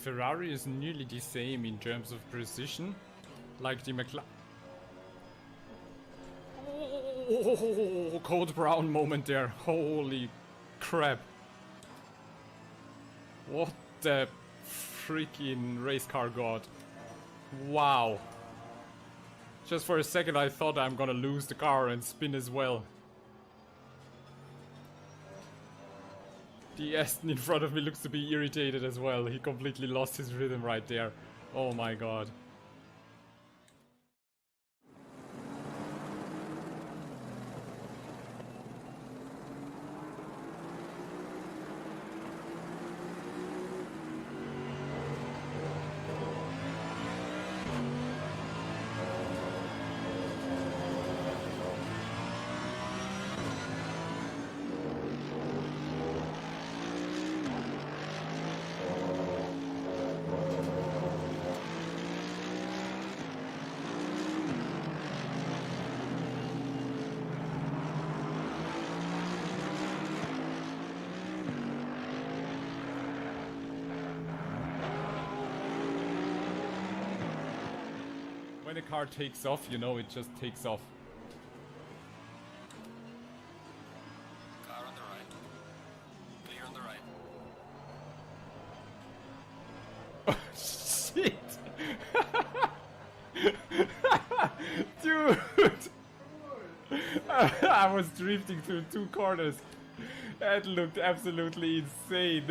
Ferrari is nearly the same in terms of precision, like the McLaren. Oh, Code Brown moment there. Holy crap. What the freaking race car god. Wow. Just for a second I thought I'm gonna lose the car and spin as well. The Aston in front of me looks to be irritated as well. He completely lost his rhythm right there. Oh my god. When a car takes off, you know, it just takes off. Car on the right. Clear on the right. Oh, shit! Dude! I was drifting through 2 corners. That looked absolutely insane.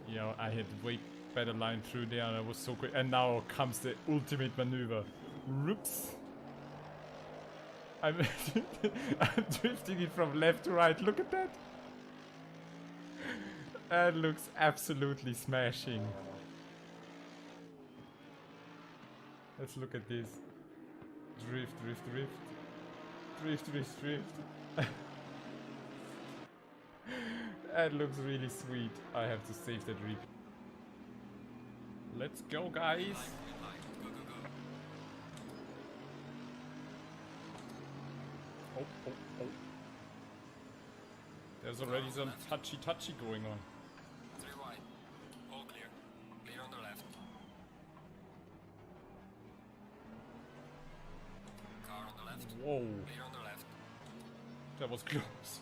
You know, I had way better line through there and I was so quick. And now comes the ultimate maneuver. Whoops. I'm drifting it from left to right. Look at that. That looks absolutely smashing. Let's look at this. Drift, drift, drift. Drift, drift, drift. That looks really sweet. I have to save that replay. Let's go, guys. Go, go, go. Oh, oh, oh. There's already some touchy going on. 3 wide. All clear. Clear on the left. Car on the left. Whoa. Clear on the left. That was close.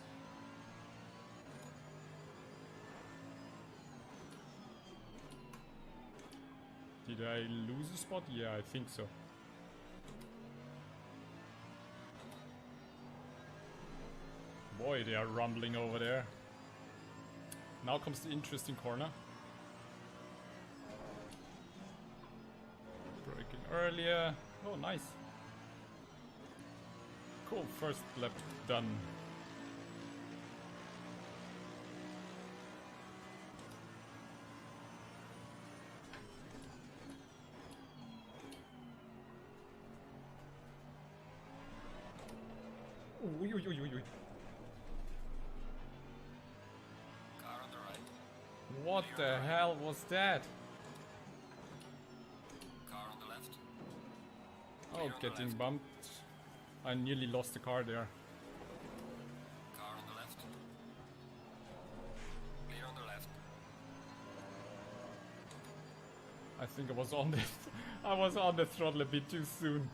Did I lose a spot? Yeah, I think so. Boy, they are rumbling over there. Now comes the interesting corner. Braking earlier. Oh, nice. Cool, first lap done. Ui, ui, ui, ui. Car on the right. What the hell was that? Car on the left. Oh, getting bumped. I nearly lost the car there. Car on the left. Clear on the left. I think I was on the I was on the throttle a bit too soon.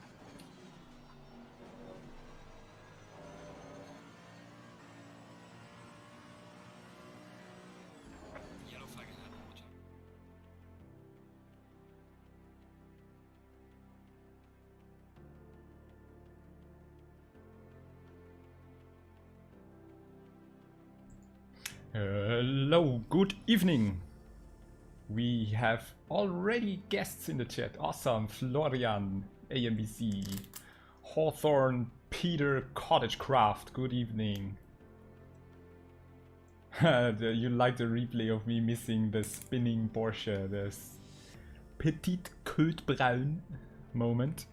Yellow flag ahead. Watch out. Hello, good evening. We have already guests in the chat. Awesome, Florian, AMBC, Hawthorne, Peter, Cottagecraft. Good evening. You like the replay of me missing the spinning Porsche, this Petit Code Brown moment.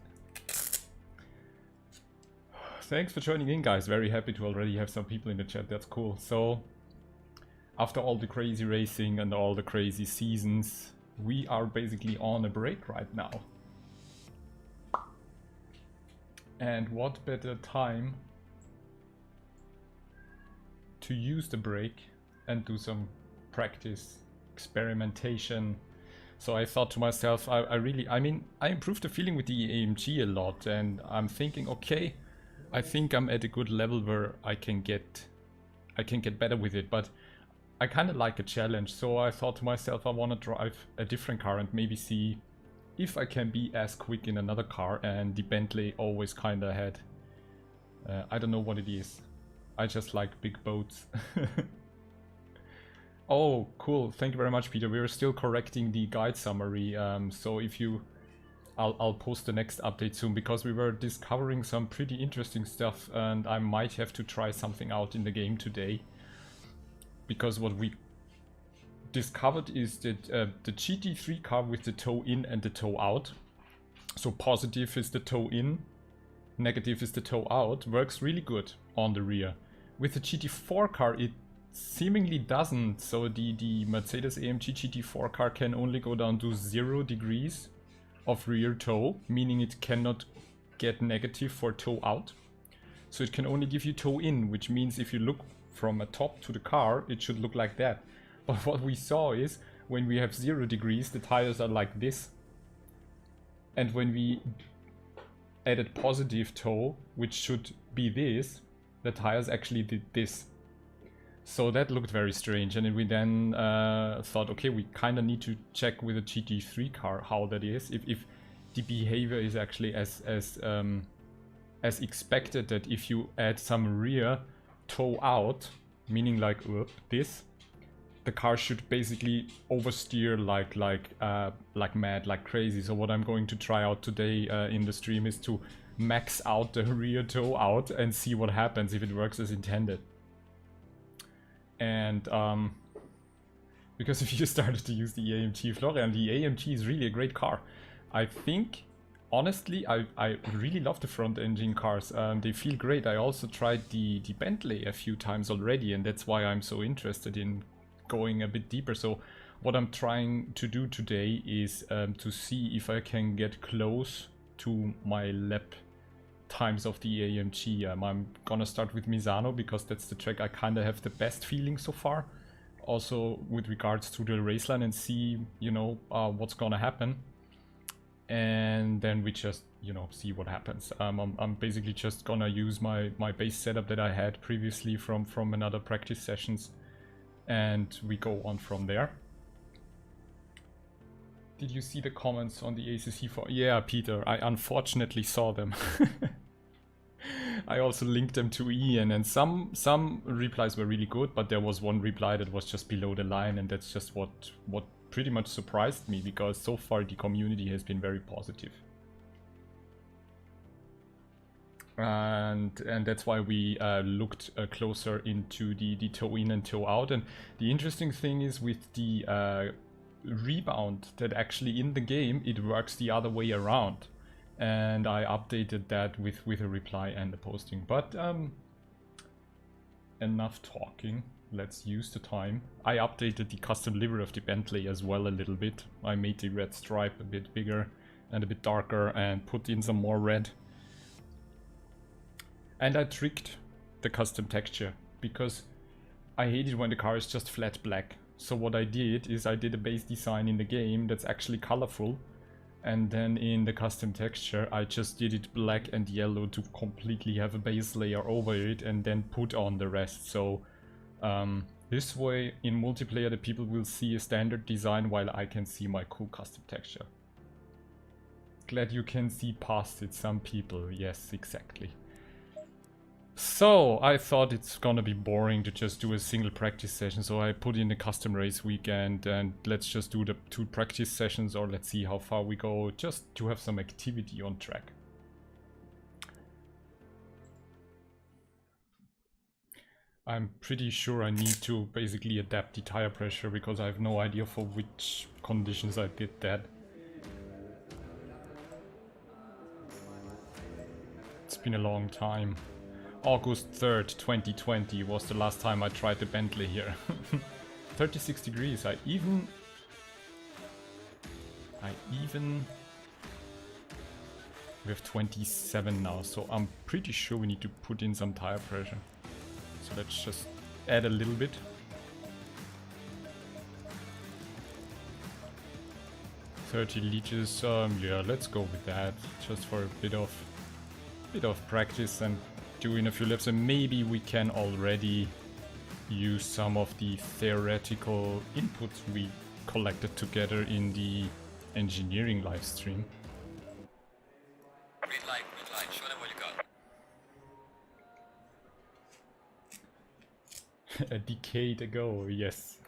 Thanks for joining in, guys. Very happy to already have some people in the chat. That's cool. So, after all the crazy racing and all the crazy seasons, we are basically on a break right now. And what better time to use the break and do some practice, experimentation. So I thought to myself, I improved the feeling with the AMG a lot, and I'm thinking, okay, I think I'm at a good level where I can get better with it, but I kind of like a challenge. So I thought to myself, I want to drive a different car and maybe see if I can be as quick in another car, and the Bentley always kind of had, I don't know what it is. I just like big boats. Oh, cool. Thank you very much, Peter. We're still correcting the guide summary. So if you... I'll post the next update soon, because we were discovering some pretty interesting stuff and I might have to try something out in the game today. Because what we discovered is that the GT3 car with the toe in and the toe out, so positive is the toe in, negative is the toe out, works really good on the rear. With the GT4 car it seemingly doesn't, so the Mercedes AMG GT4 car can only go down to 0 degrees of rear toe, meaning it cannot get negative for toe out. So it can only give you toe in, which means if you look from a top to the car, it should look like that. But what we saw is, when we have 0 degrees, the tires are like this. And when we added positive toe, which should be this, the tires actually did this. So that looked very strange, and we then thought, okay, we kind of need to check with a GT3 car how that is, if the behavior is actually as expected, that if you add some rear toe out, meaning like this, the car should basically oversteer like mad, like crazy. So what I'm going to try out today in the stream is to max out the rear toe out and see what happens if it works as intended. And because if you started to use the AMG, Florian, the AMG is really a great car. I think, honestly, I really love the front engine cars. They feel great. I also tried the Bentley a few times already, and that's why I'm so interested in going a bit deeper. So what I'm trying to do today is to see if I can get close to my lap times of the AMG. I'm gonna start with Misano because that's the track I kind of have the best feeling so far. Also with regards to the race line, and see, you know, what's gonna happen. And then we just, you know, see what happens. I'm basically just gonna use my base setup that I had previously from another practice sessions, and we go on from there. Did you see the comments on the ACC4? Yeah, Peter, I unfortunately saw them. I also linked them to Ian, and some replies were really good, but there was one reply that was just below the line, and that's just what pretty much surprised me, because so far the community has been very positive. And that's why we looked closer into the toe in and toe out. And the interesting thing is with the rebound, that actually in the game it works the other way around. And I updated that with a reply and a posting. But enough talking. Let's use the time. I updated the custom livery of the Bentley as well a little bit. I made the red stripe a bit bigger and a bit darker, and put in some more red. And I tricked the custom texture, because I hate it when the car is just flat black. So what I did is I did a base design in the game that's actually colorful. And then in the custom texture, I just did it black and yellow to completely have a base layer over it, and then put on the rest. So this way, in multiplayer, the people will see a standard design while I can see my cool custom texture. Glad you can see past it, some people. Yes, exactly. So I thought it's gonna be boring to just do a single practice session, so I put in a custom race weekend, and let's just do the 2 practice sessions, or let's see how far we go, just to have some activity on track. I'm pretty sure I need to basically adapt the tire pressure, because I have no idea for which conditions I did that. It's been a long time. August 3rd, 2020 was the last time I tried the Bentley here. 36 degrees. I even... We have 27 now, so I'm pretty sure we need to put in some tire pressure. So let's just add a little bit. 30 liters, yeah, let's go with that, just for a bit of practice and doing a few laps, and maybe we can already use some of the theoretical inputs we collected together in the engineering live stream. Green light, show them what you got. A decade ago, yes.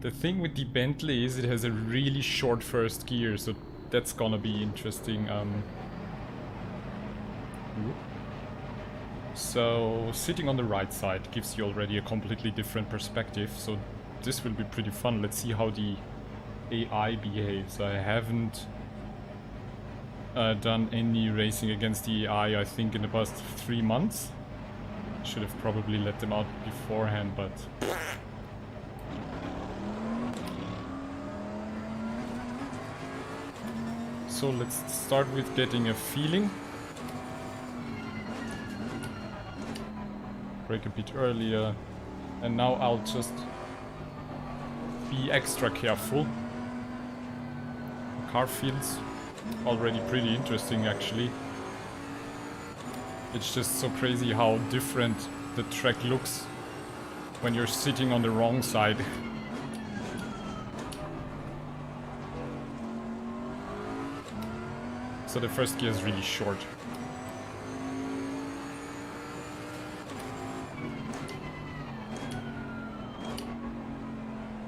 The thing with the Bentley is it has a really short first gear, so that's gonna be interesting. So sitting on the right side gives you already a completely different perspective, so this will be pretty fun. Let's see how the AI behaves. I haven't done any racing against the AI, I think, in the past 3 months. Should have probably let them out beforehand, but... So let's start with getting a feeling. Brake a bit earlier. And now I'll just be extra careful. The car feels already pretty interesting, actually. It's just so crazy how different the track looks when you're sitting on the wrong side. So the first gear is really short.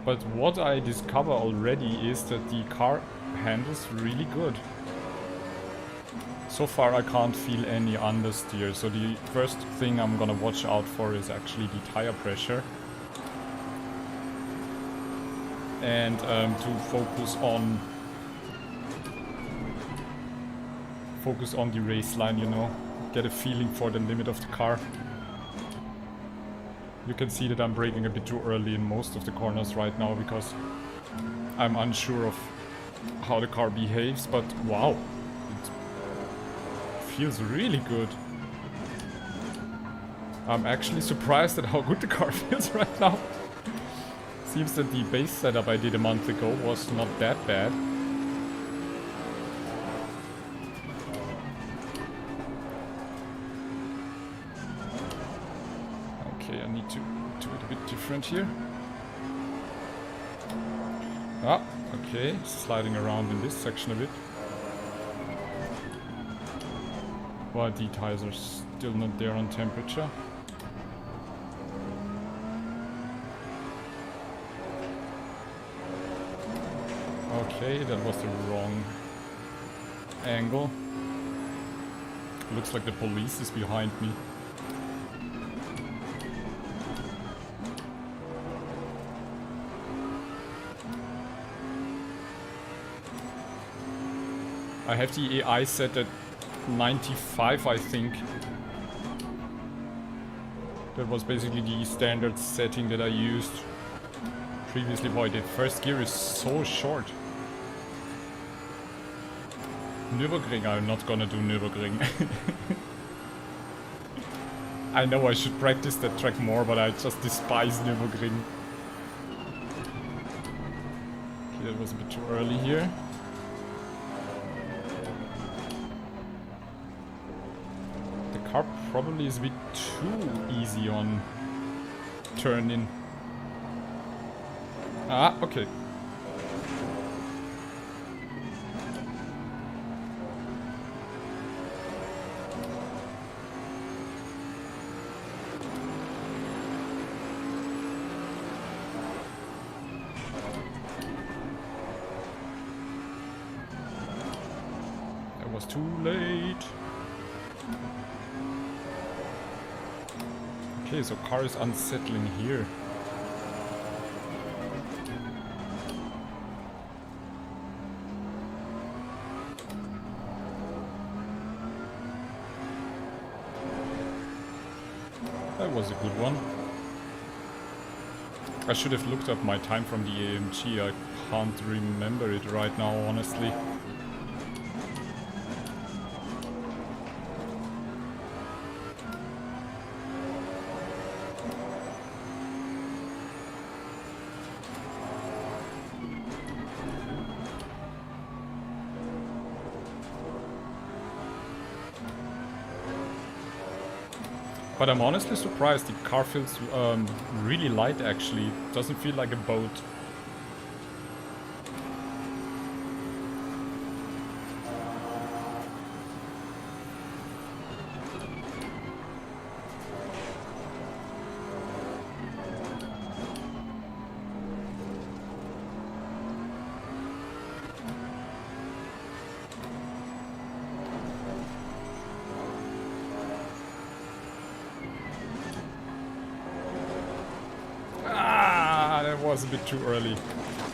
But what I discover already is that the car handles really good. So far I can't feel any understeer, so the first thing I'm gonna watch out for is actually the tire pressure. And to focus on the race line, you know, get a feeling for the limit of the car. You can see that I'm braking a bit too early in most of the corners right now because I'm unsure of how the car behaves, but wow, it feels really good. I'm actually surprised at how good the car feels right now. Seems that the base setup I did a month ago was not that bad. I need to do it a bit different here. Ah, okay, sliding around in this section a bit. Well, the tires are still not there on temperature. Okay, that was the wrong angle. Looks like the police is behind me. I have the AI set at 95, I think. That was basically the standard setting that I used previously. Boy, the first gear is so short. Nürburgring, I'm not gonna do Nürburgring. I know I should practice that track more, but I just despise Nürburgring. Okay, that was a bit too early here. Car probably is a bit too easy on turn-in. Ah, okay. That was too late. Okay, so car is unsettling here. That was a good one. I should have looked up my time from the AMG. I can't remember it right now, honestly. But I'm honestly surprised. The car feels really light actually. It doesn't feel like a boat. Was a bit too early.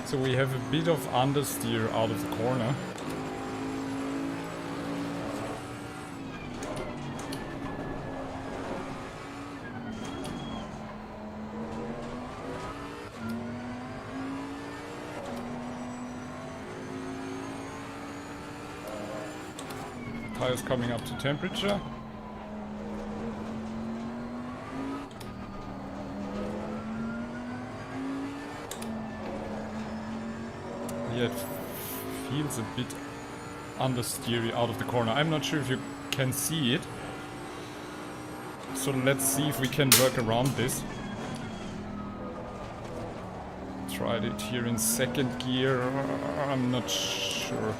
So we have a bit of understeer out of the corner. Tires coming up to temperature. Yeah, it feels a bit understeery out of the corner. I'm not sure if you can see it. So let's see if we can work around this. Tried it here in second gear. I'm not sure.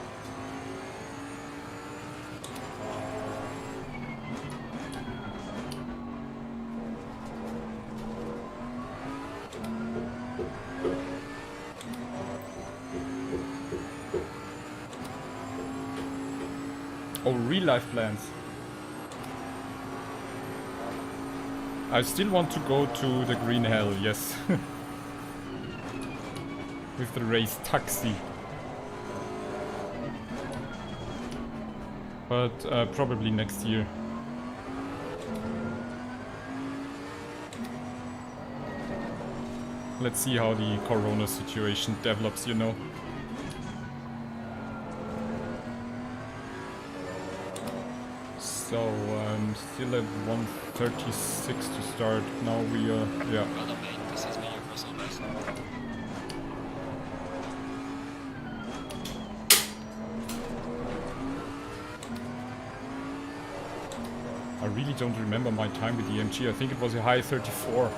Oh, real life plans. I still want to go to the Green Hell, yes. With the race taxi. But probably next year. Let's see how the corona situation develops, you know. So I'm still at 1:36 to start. Now we are, yeah. This is me, your personal best. I really don't remember my time with the MG. I think it was a high 34.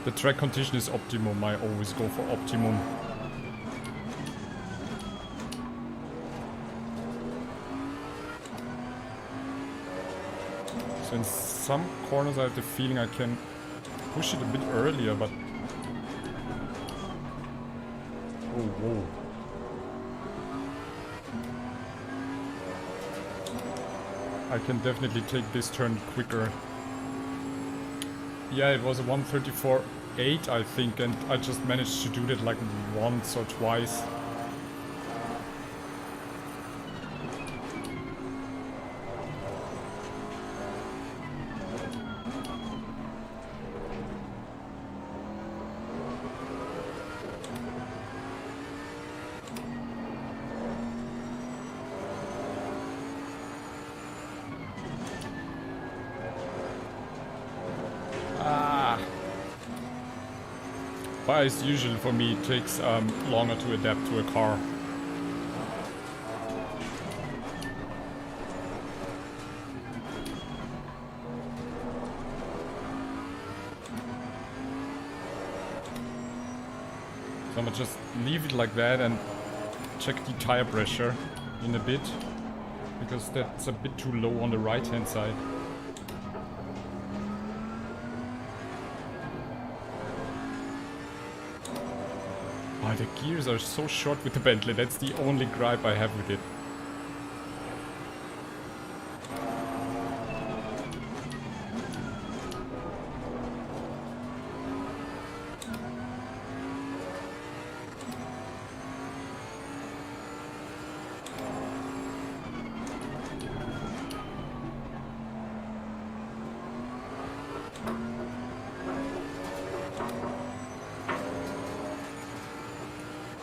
The track condition is optimum. I always go for optimum. So in some corners I have the feeling I can push it a bit earlier, but... Oh, whoa. I can definitely take this turn quicker. Yeah, it was a 1:34.8 I think, and I just managed to do that like once or twice. But as usual for me, it takes longer to adapt to a car. So I'm gonna just leave it like that and check the tire pressure in a bit, because that's a bit too low on the right hand side. Oh, the gears are so short with the Bentley, that's the only gripe I have with it.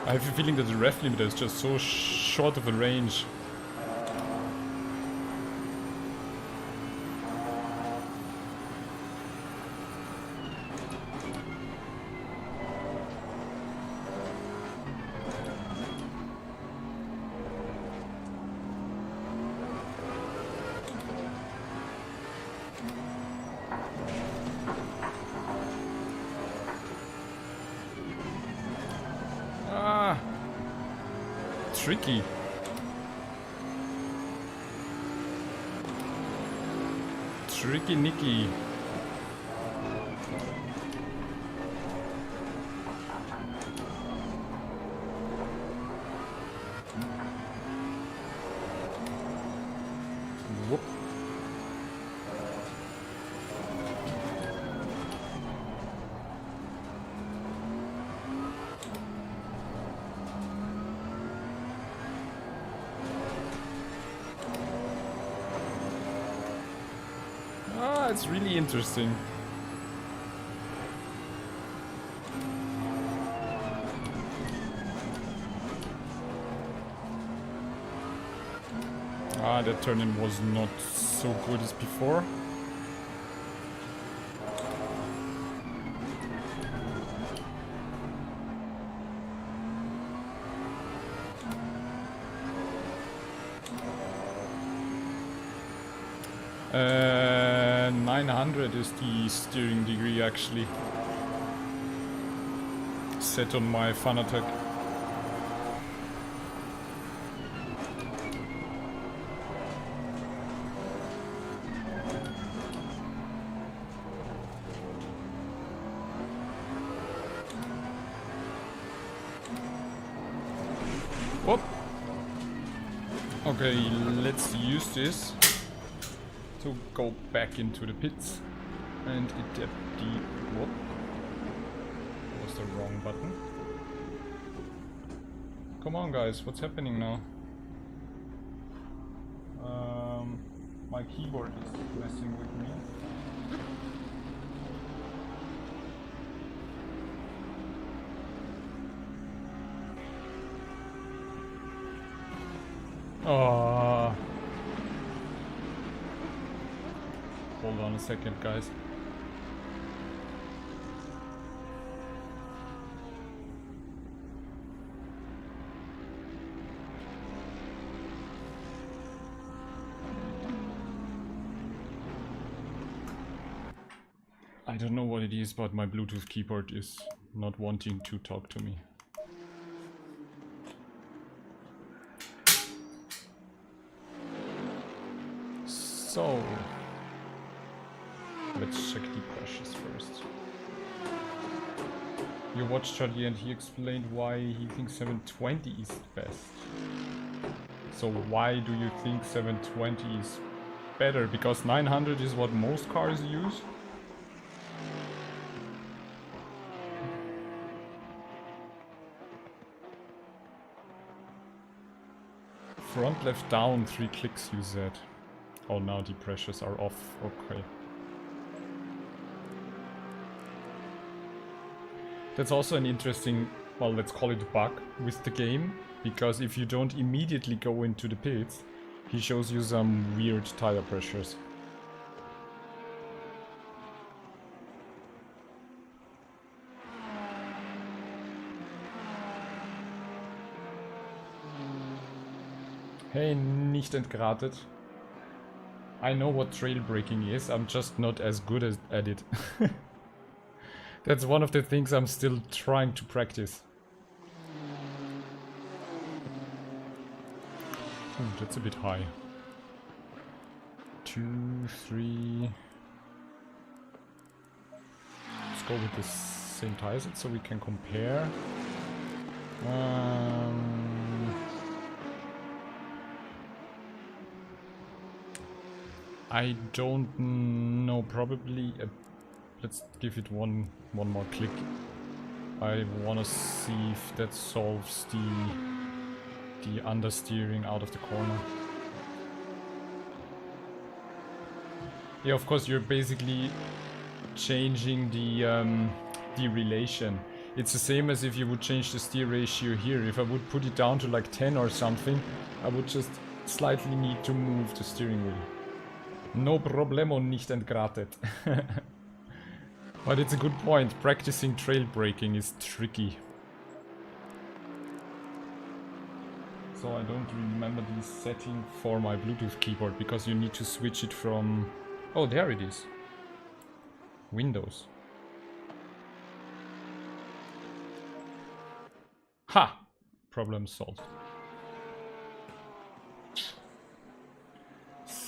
I have a feeling that the ref limiter is just so short of a range. tricky. Tricky Nicky. Whoop. Ah, it's really interesting. Ah, that turn-in was not so good as before. Uh, 900 is the steering degree actually. Set on my Fanatec. Whoop. Okay, let's use this to go back into the pits and adapt the... Whoop. That was the wrong button. Come on guys, what's happening now? My keyboard is messing with me. Oh. Hold on a second, guys. I don't know what it is, but my Bluetooth keyboard is not wanting to talk to me. So, let's check the crashes first. You watched Charlie and he explained why he thinks 720 is best. So why do you think 720 is better? Because 900 is what most cars use? Front left down, 3 clicks you said. Oh, now the pressures are off, okay. That's also an interesting, well, let's call it a bug with the game, because if you don't immediately go into the pits, he shows you some weird tire pressures. Hey, nicht entgratet. I know what trail braking is, I'm just not as good at it. That's one of the things I'm still trying to practice. Ooh, that's a bit high. 2, 3... Let's go with the same tire set so we can compare. I don't know, probably let's give it one more click. I wanna see if that solves the understeering out of the corner. Yeah, of course you're basically changing the relation. It's the same as if you would change the steer ratio here. If I would put it down to like 10 or something, I would just slightly need to move the steering wheel. No problemo, nicht entgratet. But it's a good point. Practicing trail braking is tricky. So I don't remember the setting for my Bluetooth keyboard because you need to switch it from... Oh, there it is. Windows. Ha! Problem solved.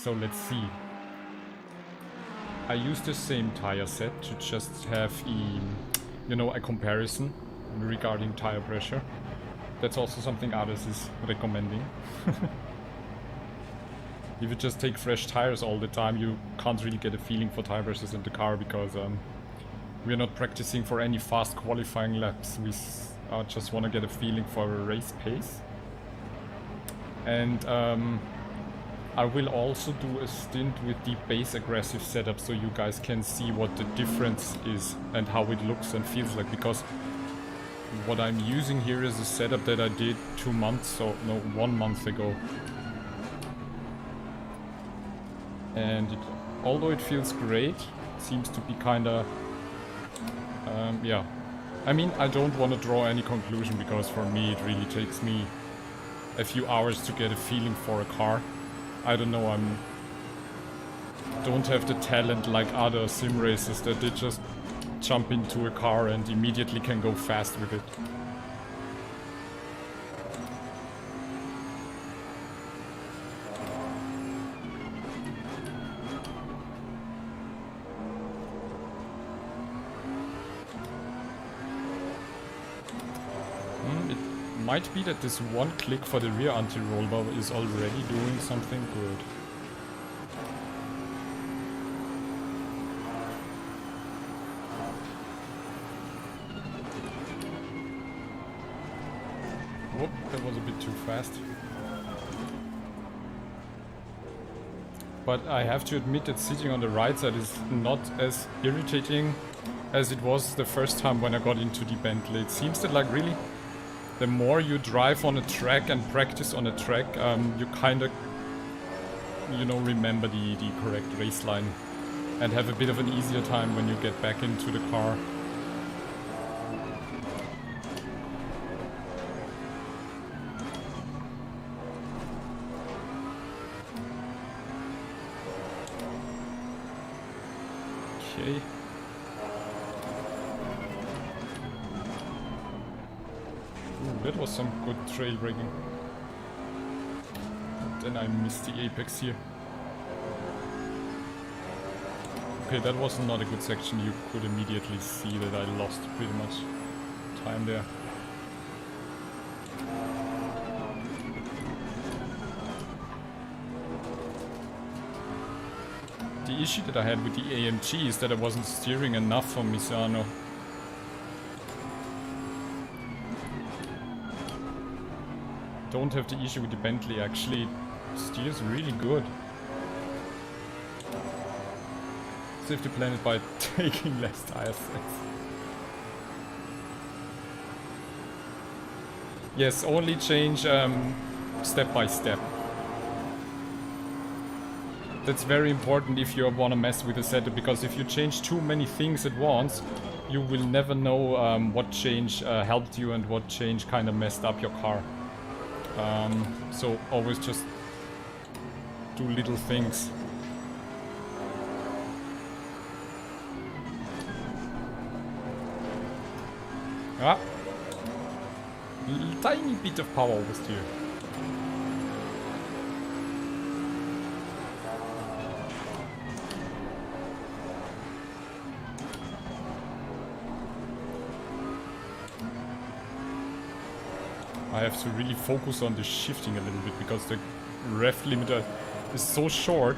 So let's see. I use the same tire set to just have a comparison regarding tire pressure. That's also something others is recommending. If you just take fresh tires all the time, you can't really get a feeling for tire pressures in the car, because we're not practicing for any fast qualifying laps. We just want to get a feeling for a race pace. And I will also do a stint with the base aggressive setup, so you guys can see what the difference is and how it looks and feels like, because what I'm using here is a setup that I did 1 month ago. And although it feels great, it seems to be kinda, yeah. I mean, I don't want to draw any conclusion, because for me it really takes me a few hours to get a feeling for a car. I don't know, don't have the talent like other sim racers that they just jump into a car and immediately can go fast with it. It might be that this one click for the rear anti-roll bar is already doing something good. Whoop, that was a bit too fast. But I have to admit that sitting on the right side is not as irritating as it was the first time when I got into the Bentley. It seems that, like, really, the more you drive on a track and practice on a track, you kind of, remember the correct race line and have a bit of an easier time when you get back into the car. Okay. That was some good trail braking. But then I missed the apex here. Okay, that was not a good section. You could immediately see that I lost pretty much time there. The issue that I had with the AMG is that I wasn't steering enough for Misano. Don't have the issue with the Bentley, actually it steers really good. Save the planet by taking less tire sets. Yes, only change step by step. That's very important if you want to mess with the setup, because if you change too many things at once, you will never know what change helped you and what change kind of messed up your car. So always just do little things. Ah, tiny bit of power oversteer. I have to really focus on the shifting a little bit, because the ref limiter is so short.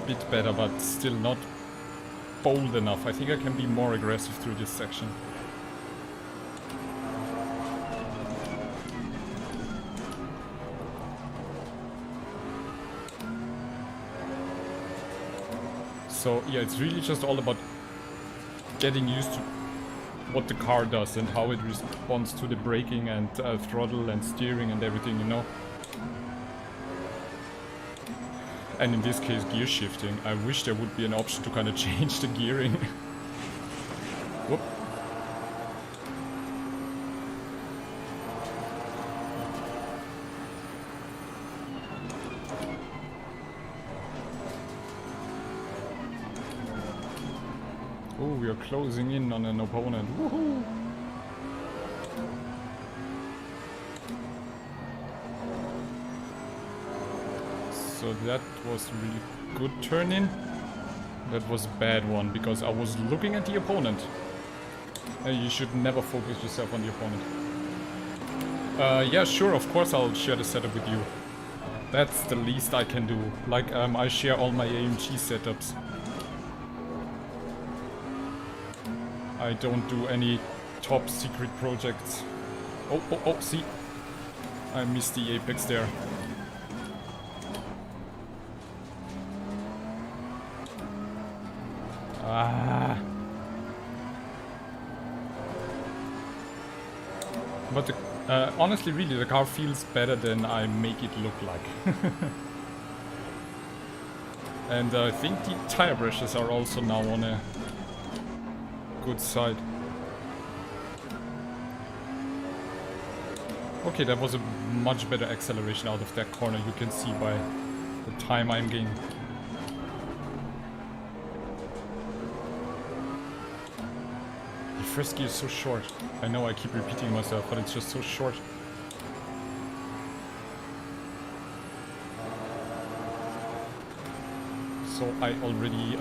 Bit better, but still not bold enough. I think I can be more aggressive through this section. So yeah, it's really just all about getting used to what the car does and how it responds to the braking and throttle and steering and everything, you know. And in this case, gear shifting. I wish there would be an option to kind of change the gearing. Whoop. Ooh, we are closing in on an opponent. Woohoo! So that was a really good turn in. That was a bad one because I was looking at the opponent. You should never focus yourself on the opponent. Yeah, sure, of course I'll share the setup with you. That's the least I can do. Like, I share all my AMG setups. I don't do any top secret projects. Oh, see. I missed the apex there. Ah. But the, honestly, really, the car feels better than I make it look like. And I think the tire pressures are also now on a good side. Okay, that was a much better acceleration out of that corner, you can see by the time I'm gaining. The first gear is so short. I know I keep repeating myself, but it's just so short. So I already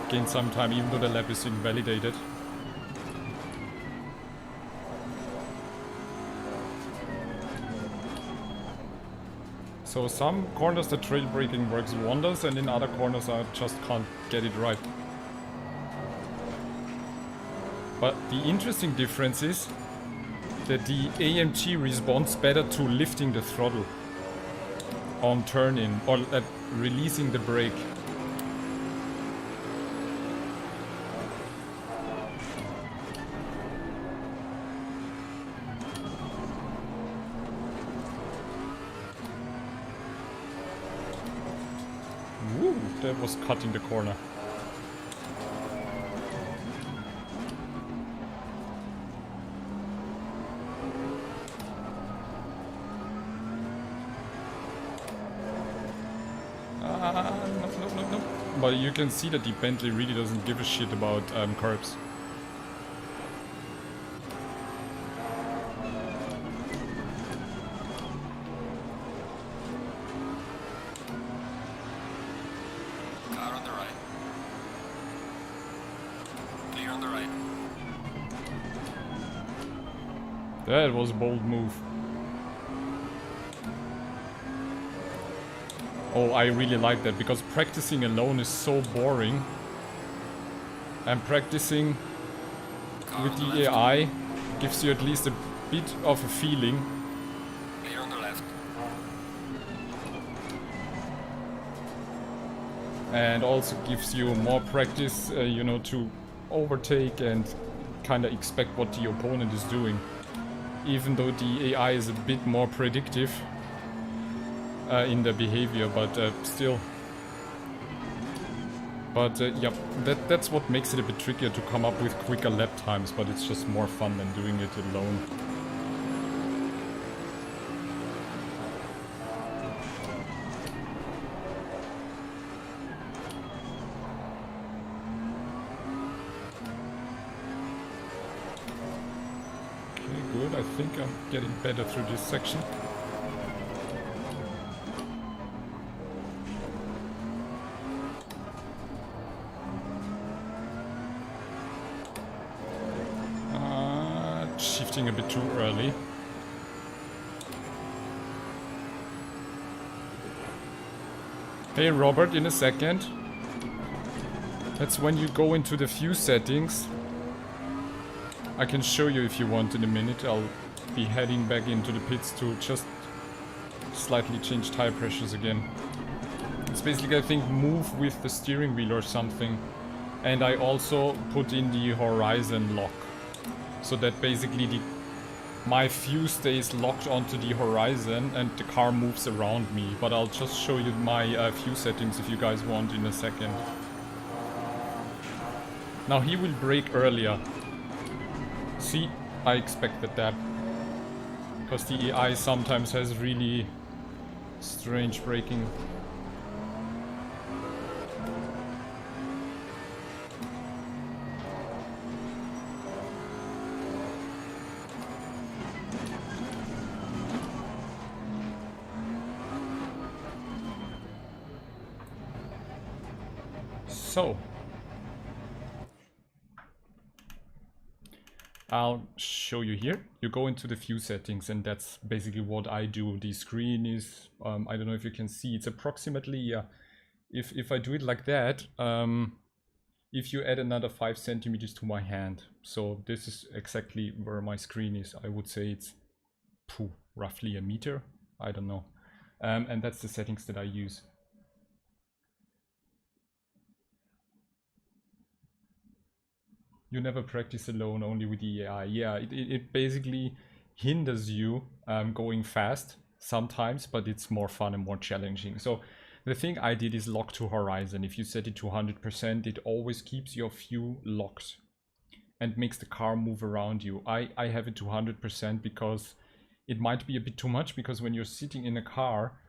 gained some time, even though the lap is invalidated. So some corners the trail braking works wonders, and in other corners I just can't get it right. But the interesting difference is that the AMG responds better to lifting the throttle on turn-in or at releasing the brake. Woo, that was cutting the corner. No. But you can see that the Bentley really doesn't give a shit about curbs. Car on the right. Clear on the right. That was a bold move. Oh, I really like that, because practicing alone is so boring. And practicing with the AI gives you at least a bit of a feeling. Clear on the left. And also gives you more practice, you know, to overtake and kind of expect what the opponent is doing. Even though the AI is a bit more predictive in their behavior, but still. But yeah, that's what makes it a bit trickier to come up with quicker lap times, but it's just more fun than doing it alone. Okay, good. I think I'm getting better through this section. Shifting a bit too early. Hey Robert, in a second. That's when you go into the fuse settings. I can show you if you want in a minute. I'll be heading back into the pits to just slightly change tire pressures again. It's basically, I think, move with the steering wheel or something. And I also put in the horizon lock. So that basically my fuse stays locked onto the horizon and the car moves around me. But I'll just show you my fuse settings if you guys want in a second. Now he will brake earlier. See, I expected that. Because the AI sometimes has really strange braking. So I'll show you here. You go into the view settings, and that's basically what I do. The screen is, I don't know if you can see, it's approximately, if I do it like that, if you add another 5 centimeters to my hand. So this is exactly where my screen is. I would say it's roughly a meter. I don't know. And that's the settings that I use. You never practice alone, only with the AI. Yeah, it basically hinders you going fast sometimes, but it's more fun and more challenging. So the thing I did is lock to horizon. If you set it to 100%, it always keeps your view locked and makes the car move around you. I have it to 100% because it might be a bit too much, because when you're sitting in a car,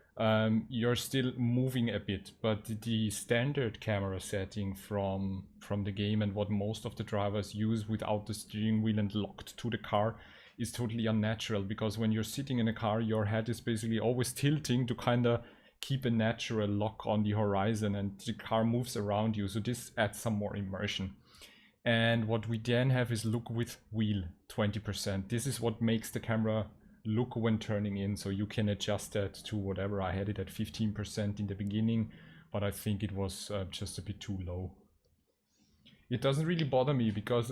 you're still moving a bit, but the standard camera setting from the game and what most of the drivers use without the steering wheel and locked to the car is totally unnatural, because when you're sitting in a car, your head is basically always tilting to kind of keep a natural lock on the horizon, and the car moves around you, so this adds some more immersion. And what we then have is look with wheel 20%. This is what makes the camera look when turning in, so you can adjust that to whatever. I had it at 15% in the beginning, but I think it was just a bit too low. It doesn't really bother me because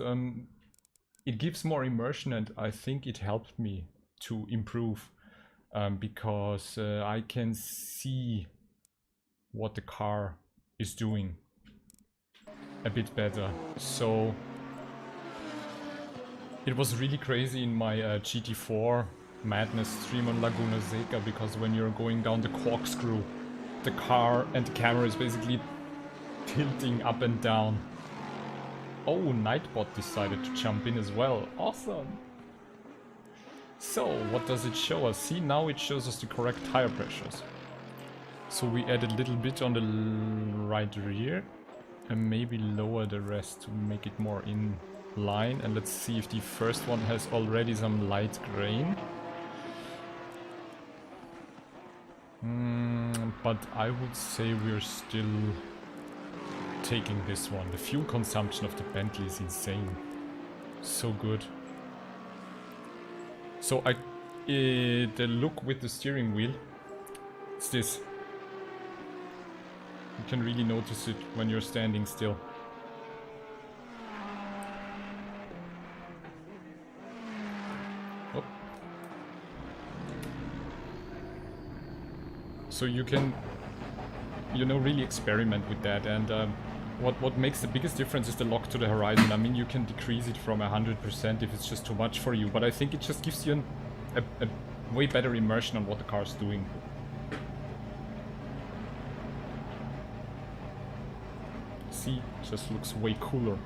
it gives more immersion, and I think it helped me to improve because I can see what the car is doing a bit better. So it was really crazy in my GT4 Madness stream on Laguna Seca, because when you're going down the corkscrew, the car and the camera is basically tilting up and down. Oh, Nightbot decided to jump in as well. Awesome! So, what does it show us? See, now it shows us the correct tire pressures. So we add a little bit on the right rear and maybe lower the rest to make it more in line. And let's see if the first one has already some light grain. But I would say we're still taking this one. The fuel consumption of the Bentley is insane. So good. So the look with the steering wheel, it's this. You can really notice it when you're standing still. Oh. So you can, you know, really experiment with that, and what makes the biggest difference is the lock to the horizon. I mean, you can decrease it from 100% if it's just too much for you, but I think it just gives you a way better immersion on what the car's doing. See, just looks way cooler.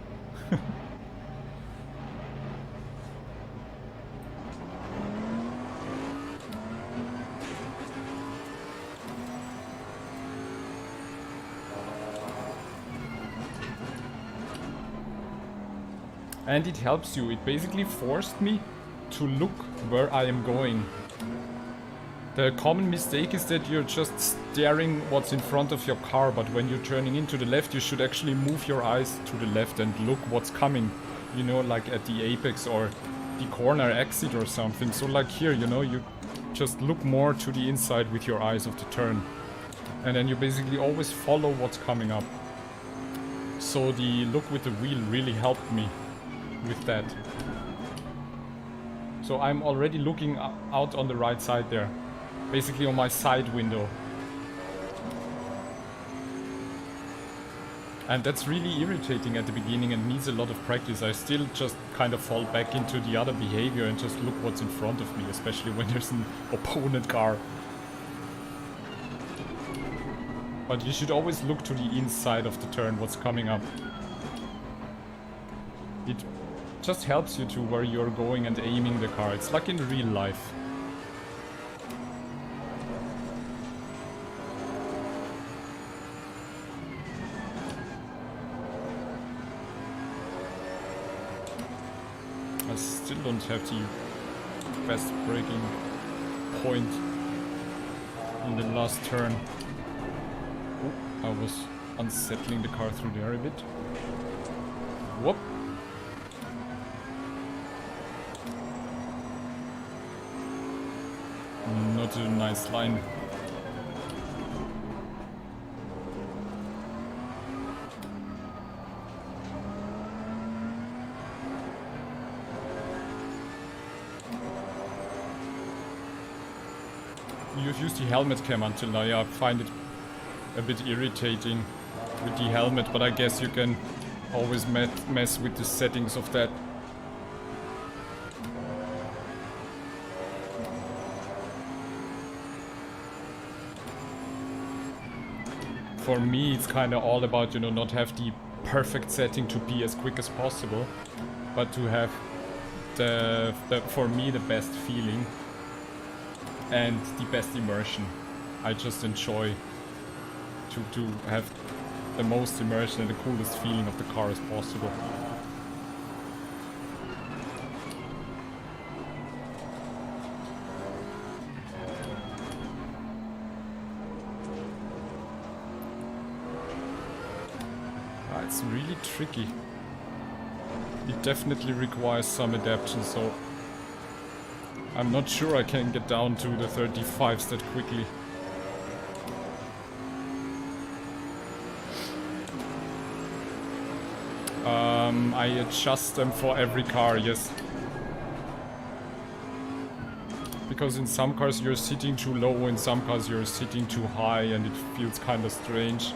And it helps you. It basically forced me to look where I am going. The common mistake is that you're just staring what's in front of your car, but when you're turning into the left, you should actually move your eyes to the left and look what's coming. You know, like at the apex or the corner exit or something. So like here, you know, you just look more to the inside with your eyes of the turn. And then you basically always follow what's coming up. So the look with the wheel really helped me with that. So I'm already looking out on the right side there, basically on my side window, and that's really irritating at the beginning and needs a lot of practice. I still just kind of fall back into the other behavior and just look what's in front of me, especially when there's an opponent car. But you should always look to the inside of the turn, what's coming up. It just helps you to where you're going and aiming the car. It's like in real life. I still don't have the best braking point in the last turn. Oh, I was unsettling the car through there a bit. Whoop. Not a nice line. You've used the helmet cam until now. Yeah, I find it a bit irritating with the helmet, but I guess you can always mess with the settings of that. For me, it's kind of all about, you know, not have the perfect setting to be as quick as possible, but to have for me, the best feeling and the best immersion. I just enjoy to have the most immersion and the coolest feeling of the car as possible. It's really tricky. It definitely requires some adaptation, so I'm not sure I can get down to the 35s that quickly. I adjust them for every car, yes. Because in some cars you're sitting too low, in some cars you're sitting too high, and it feels kind of strange.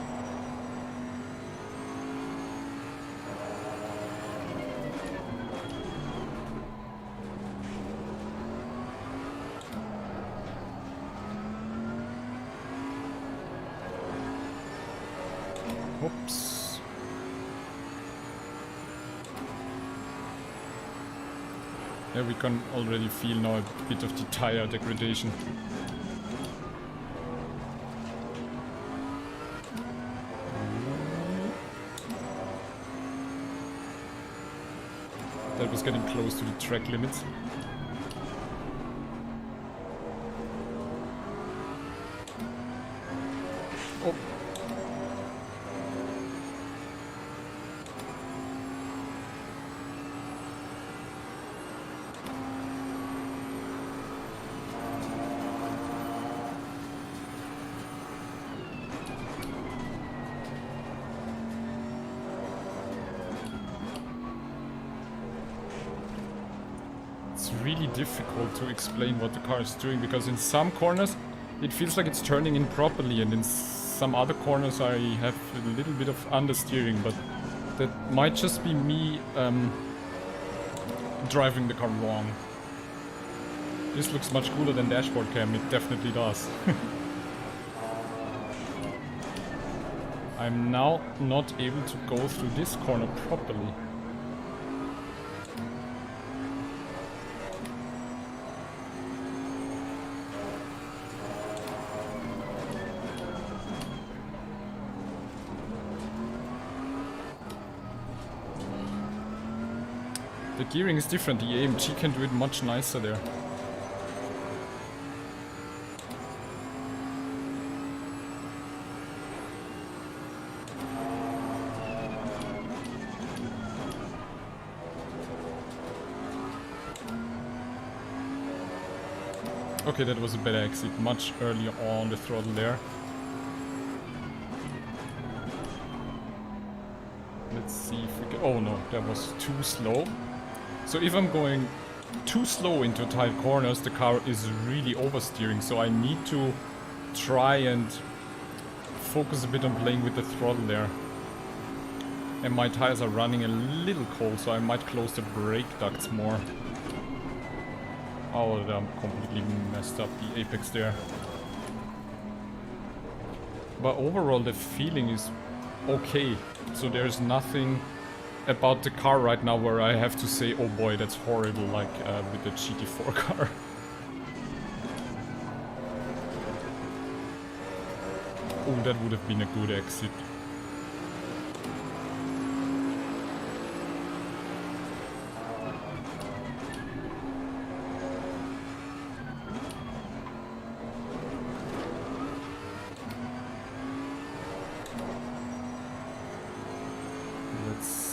Oops. Yeah, we can already feel now a bit of the tire degradation. That was getting close to the track limits. Oh. It's really difficult to explain what the car is doing, because in some corners it feels like it's turning in properly, and in some other corners I have a little bit of understeering, but that might just be me driving the car wrong. This looks much cooler than dashboard cam, it definitely does. I'm now not able to go through this corner properly. The gearing is different, the AMG can do it much nicer there. Okay, that was a better exit, much earlier on the throttle there. Let's see if we can... Oh no, that was too slow. So if I'm going too slow into tight corners, the car is really oversteering, so I need to try and focus a bit on playing with the throttle there. And my tires are running a little cold, so I might close the brake ducts more. Oh, I'm completely messed up the apex there. But overall the feeling is okay, so there's nothing about the car right now where I have to say, oh boy, that's horrible, like with the GT4 car. Oh, that would have been a good exit.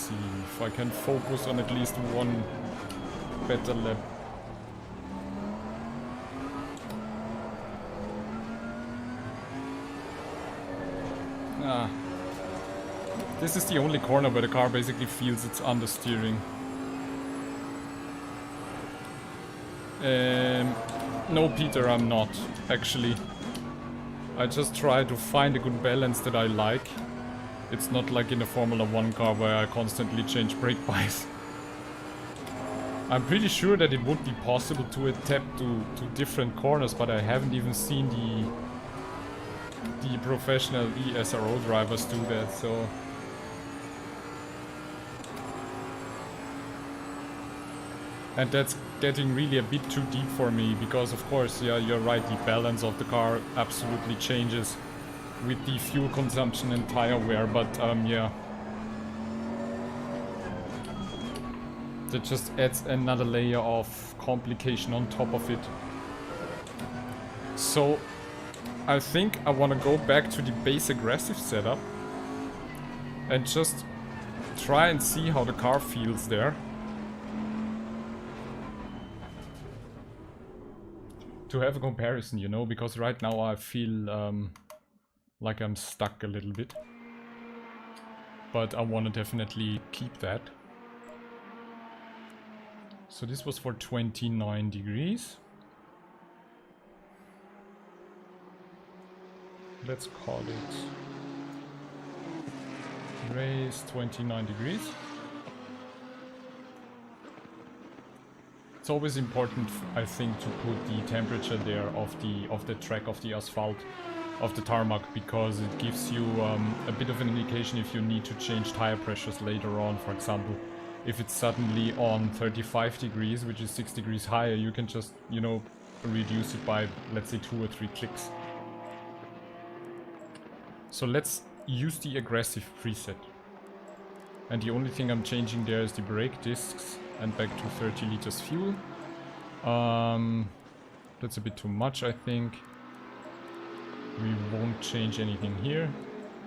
see if I can focus on at least one better lap. Ah. This is the only corner where the car basically feels its understeering. No, Peter, I'm not, actually. I just try to find a good balance that I like. It's not like in a Formula 1 car where I constantly change brake bias. I'm pretty sure that it would be possible to adapt to different corners, but I haven't even seen the professional ESRO drivers do that, so... And that's getting really a bit too deep for me, because of course, yeah, you're right, the balance of the car absolutely changes with the fuel consumption and tire wear, but yeah. That just adds another layer of complication on top of it. So, I think I want to go back to the base aggressive setup and just try and see how the car feels there. To have a comparison, you know, because right now I feel like I'm stuck a little bit. But I want to definitely keep that. So this was for 29 degrees. Let's call it race 29 degrees. It's always important, I think, to put the temperature there of the track, of the asphalt, of the tarmac, because it gives you a bit of an indication if you need to change tire pressures later on. For example, if it's suddenly on 35 degrees, which is 6 degrees higher, you can just, you know, reduce it by, let's say, 2 or 3 clicks. So let's use the aggressive preset. And the only thing I'm changing there is the brake discs. And back to 30 liters fuel. That's a bit too much, I think. We won't change anything here.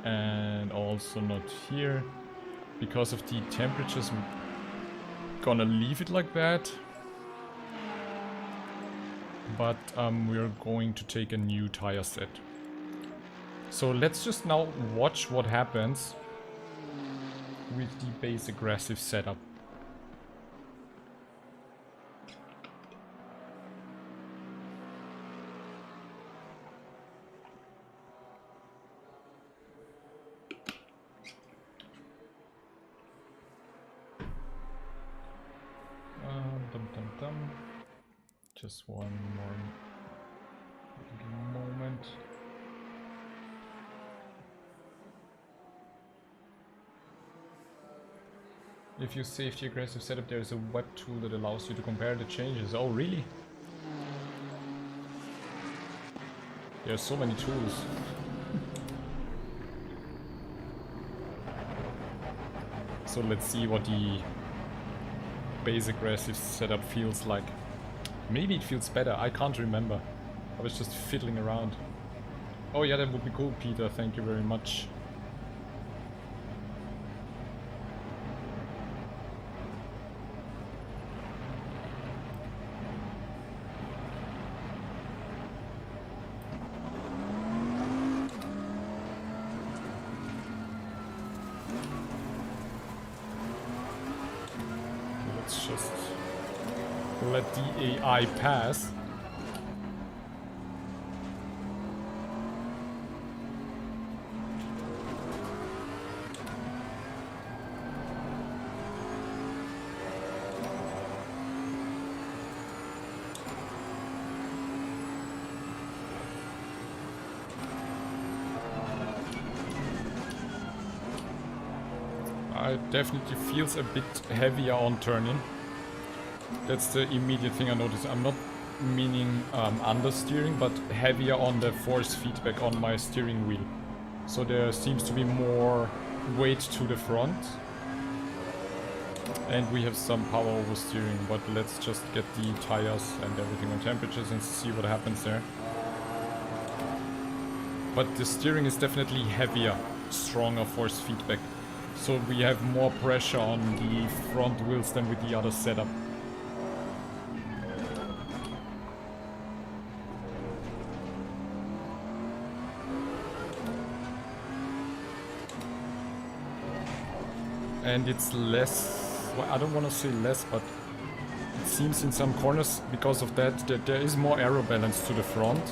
And also not here. Because of the temperatures, I'm gonna leave it like that. But we're going to take a new tire set. So let's just now watch what happens with the base aggressive setup. Just one more moment. If you save the aggressive setup, there is a web tool that allows you to compare the changes. Oh, really? There are so many tools. So let's see what the base aggressive setup feels like. Maybe it feels better, I can't remember. I was just fiddling around. Oh yeah, that would be cool, Peter, thank you very much. Let's just let the AI pass. It definitely feels a bit heavier on turning. That's the immediate thing I notice. I'm not meaning understeering, but heavier on the force feedback on my steering wheel. So there seems to be more weight to the front. And we have some power oversteering, but let's just get the tires and everything on temperatures and see what happens there. But the steering is definitely heavier, stronger force feedback. So we have more pressure on the front wheels than with the other setup. And it's less, well, I don't want to say less, but it seems in some corners because of that there is more aero balance to the front.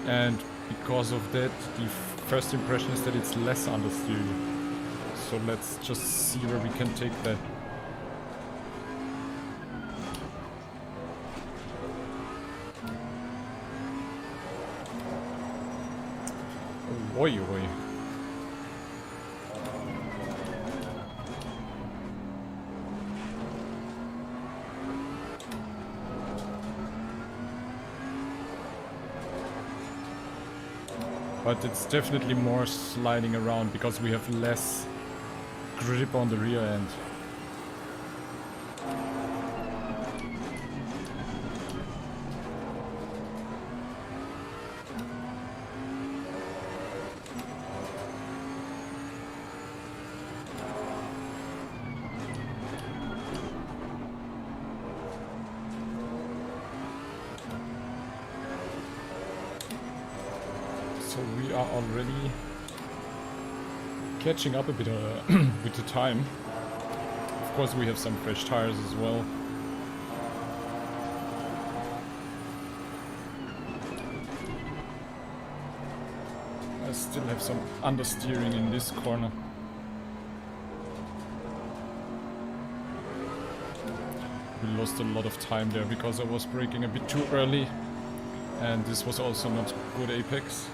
And because of that, the first impression is that it's less understeering. So let's just see where we can take that. Oh, oi, oi. But it's definitely more sliding around because we have less grip on the rear end. So we are already catching up a bit with the time. Of course we have some fresh tires as well. I still have some understeering in this corner. We lost a lot of time there because I was braking a bit too early, and this was also not good apex.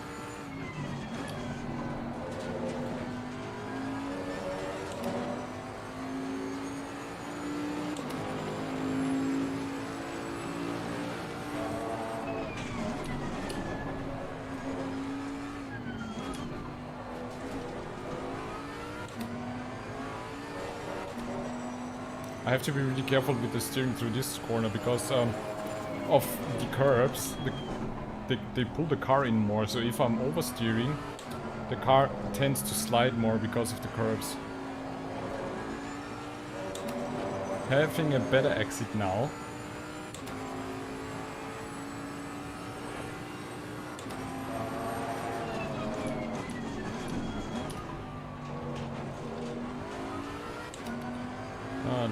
I have to be really careful with the steering through this corner because of the curbs. They pull the car in more, so if I'm oversteering, the car tends to slide more because of the curbs. Having a better exit now.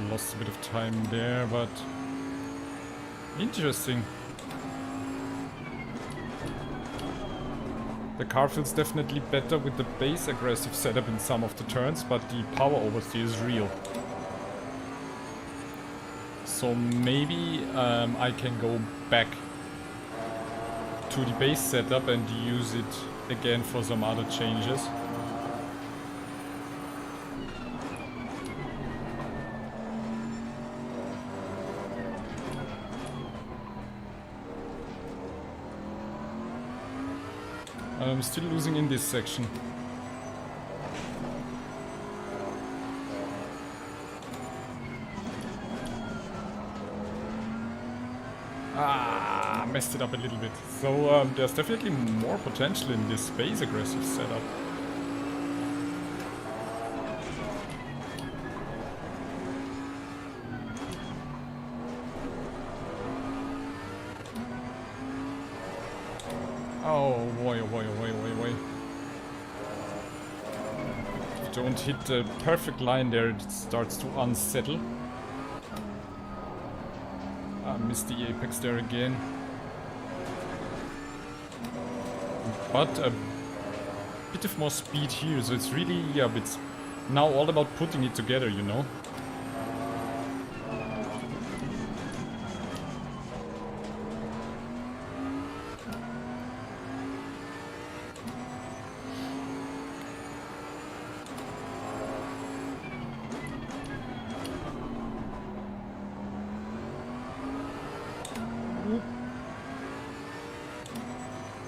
Lost a bit of time there, but interesting. The car feels definitely better with the base aggressive setup in some of the turns, but the power oversteer is real. So maybe I can go back to the base setup and use it again for some other changes. I'm still losing in this section. Ah, messed it up a little bit. So there's definitely more potential in this base aggressive setup. Oh boy, oh boy, oh boy, oh boy, oh boy. If you don't hit the perfect line there, it starts to unsettle. I missed the apex there again. But a bit of more speed here, so it's really, yeah, it's now all about putting it together, you know?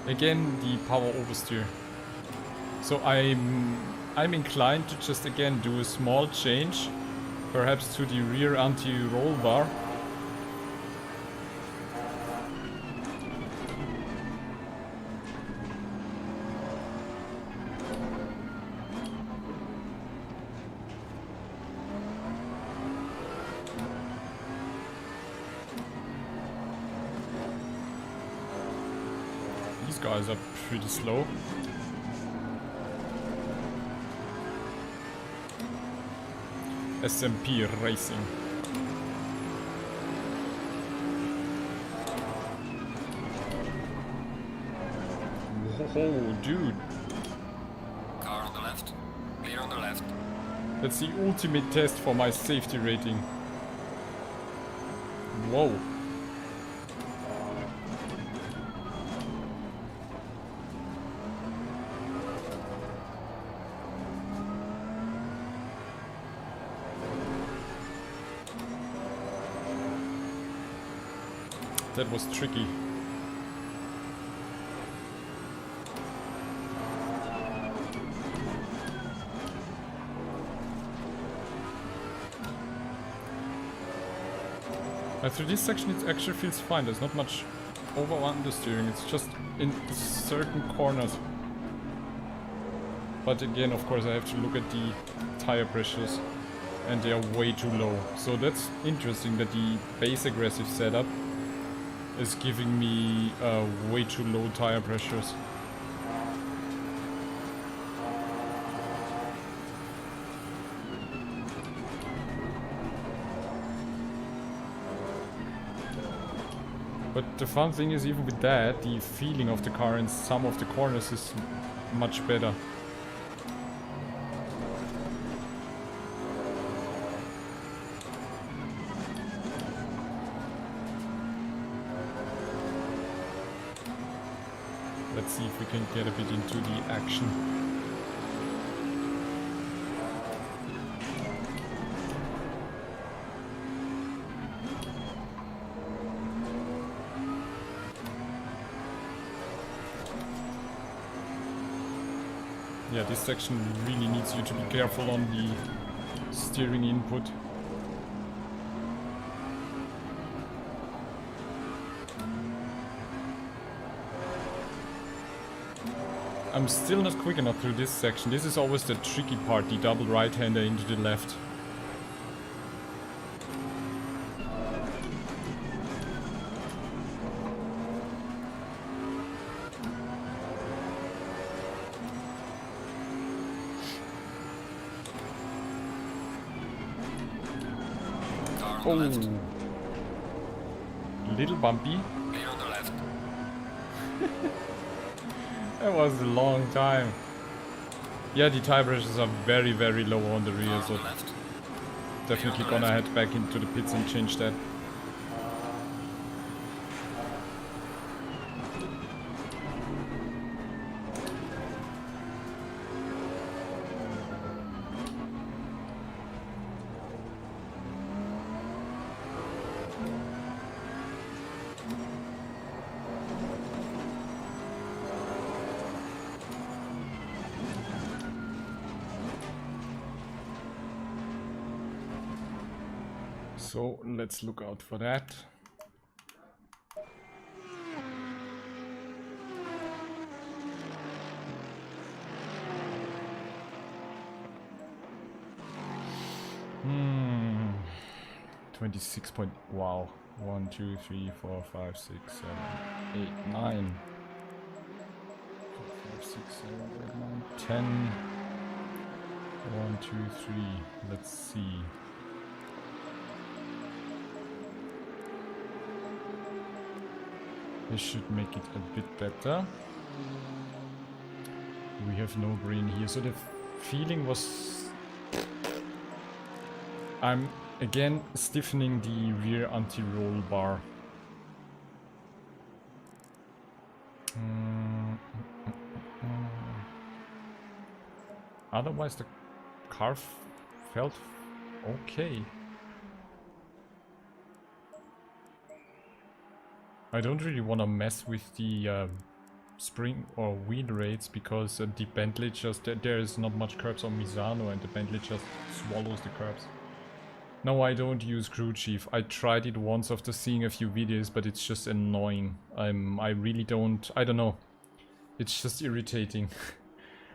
Again, the power oversteer. So I'm inclined to just again do a small change, perhaps to the rear anti-roll bar. guys are pretty slow. SMP Racing. Whoa, dude. Car on the left. Clear on the left. That's the ultimate test for my safety rating. Whoa. That was tricky. Through this section it actually feels fine, there's not much over or understeering, it's just in certain corners. But again, of course, I have to look at the tire pressures and they are way too low. So that's interesting that the base aggressive setup is giving me way too low tire pressures. But the fun thing is, even with that, the feeling of the car in some of the corners is much better. Let's see if we can get a bit into the action. Yeah, this section really needs you to be careful on the steering input. I'm still not quick enough through this section. This is always the tricky part, the double right-hander into the left. Car on the left. Little bumpy. Clear on the left. That was a long time. Yeah, the tire pressures are very, very low on the rear, Car on so the left. definitely gonna head back into the pits and change that. So let's look out for that. Hmm. 26 point. Wow. 1, 2, 3, 4, 5, 6, 7, 8, 9. 4, 5, 6, 7, 8, 9, 10. 1, 2, 3. Let's see. This should make it a bit better. We have no green here, so the feeling was... I'm again stiffening the rear anti-roll bar. Otherwise the car felt okay. I don't really want to mess with the spring or wheel rates because the Bentley just... there is not much curbs on Misano and the Bentley just swallows the curbs. No, I don't use crew chief. I tried it once after seeing a few videos, but it's just annoying. I really don't... I don't know. It's just irritating.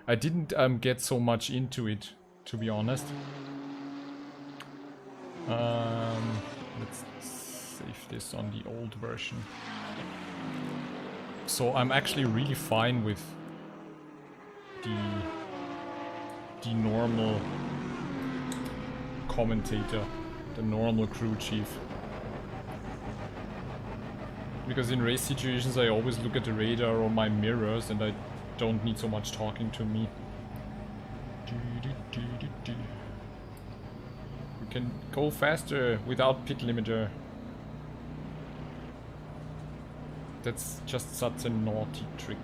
I didn't get so much into it, to be honest. Let's save this on the old version. So I'm actually really fine with the normal commentator, the normal crew chief. Because in race situations I always look at the radar or my mirrors and I don't need so much talking to me. We can go faster without pit limiter. That's just such a naughty trick.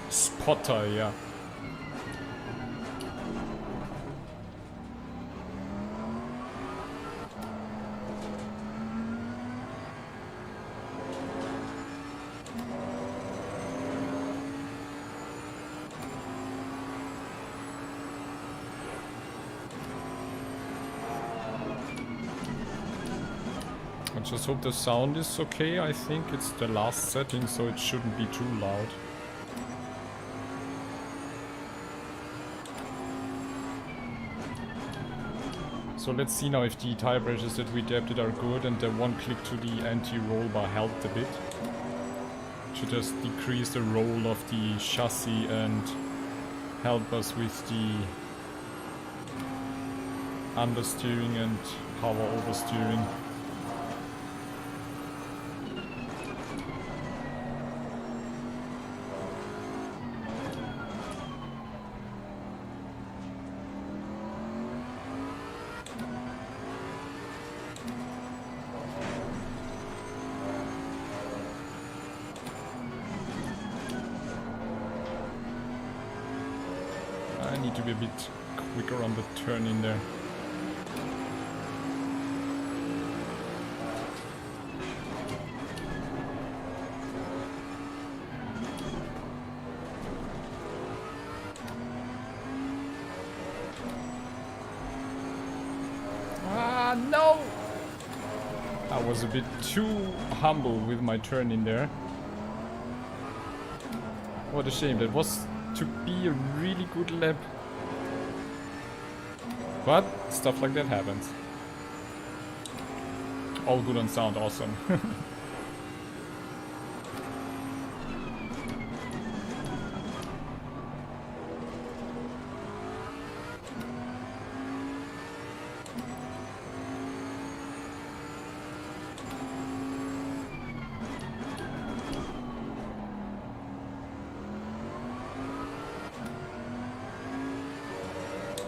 Spotter, yeah. I just hope the sound is okay. I think it's the last setting, so it shouldn't be too loud. So let's see now if the tire pressures that we adapted are good and the one click to the anti-roll bar helped a bit. Should just decrease the roll of the chassis and help us with the understeering and power oversteering. I need to be a bit quicker on the turn in there. Ah, no! I was a bit too humble with my turn in there. What a shame. That was to be a really good lap. But stuff like that happens. All good on sound, awesome.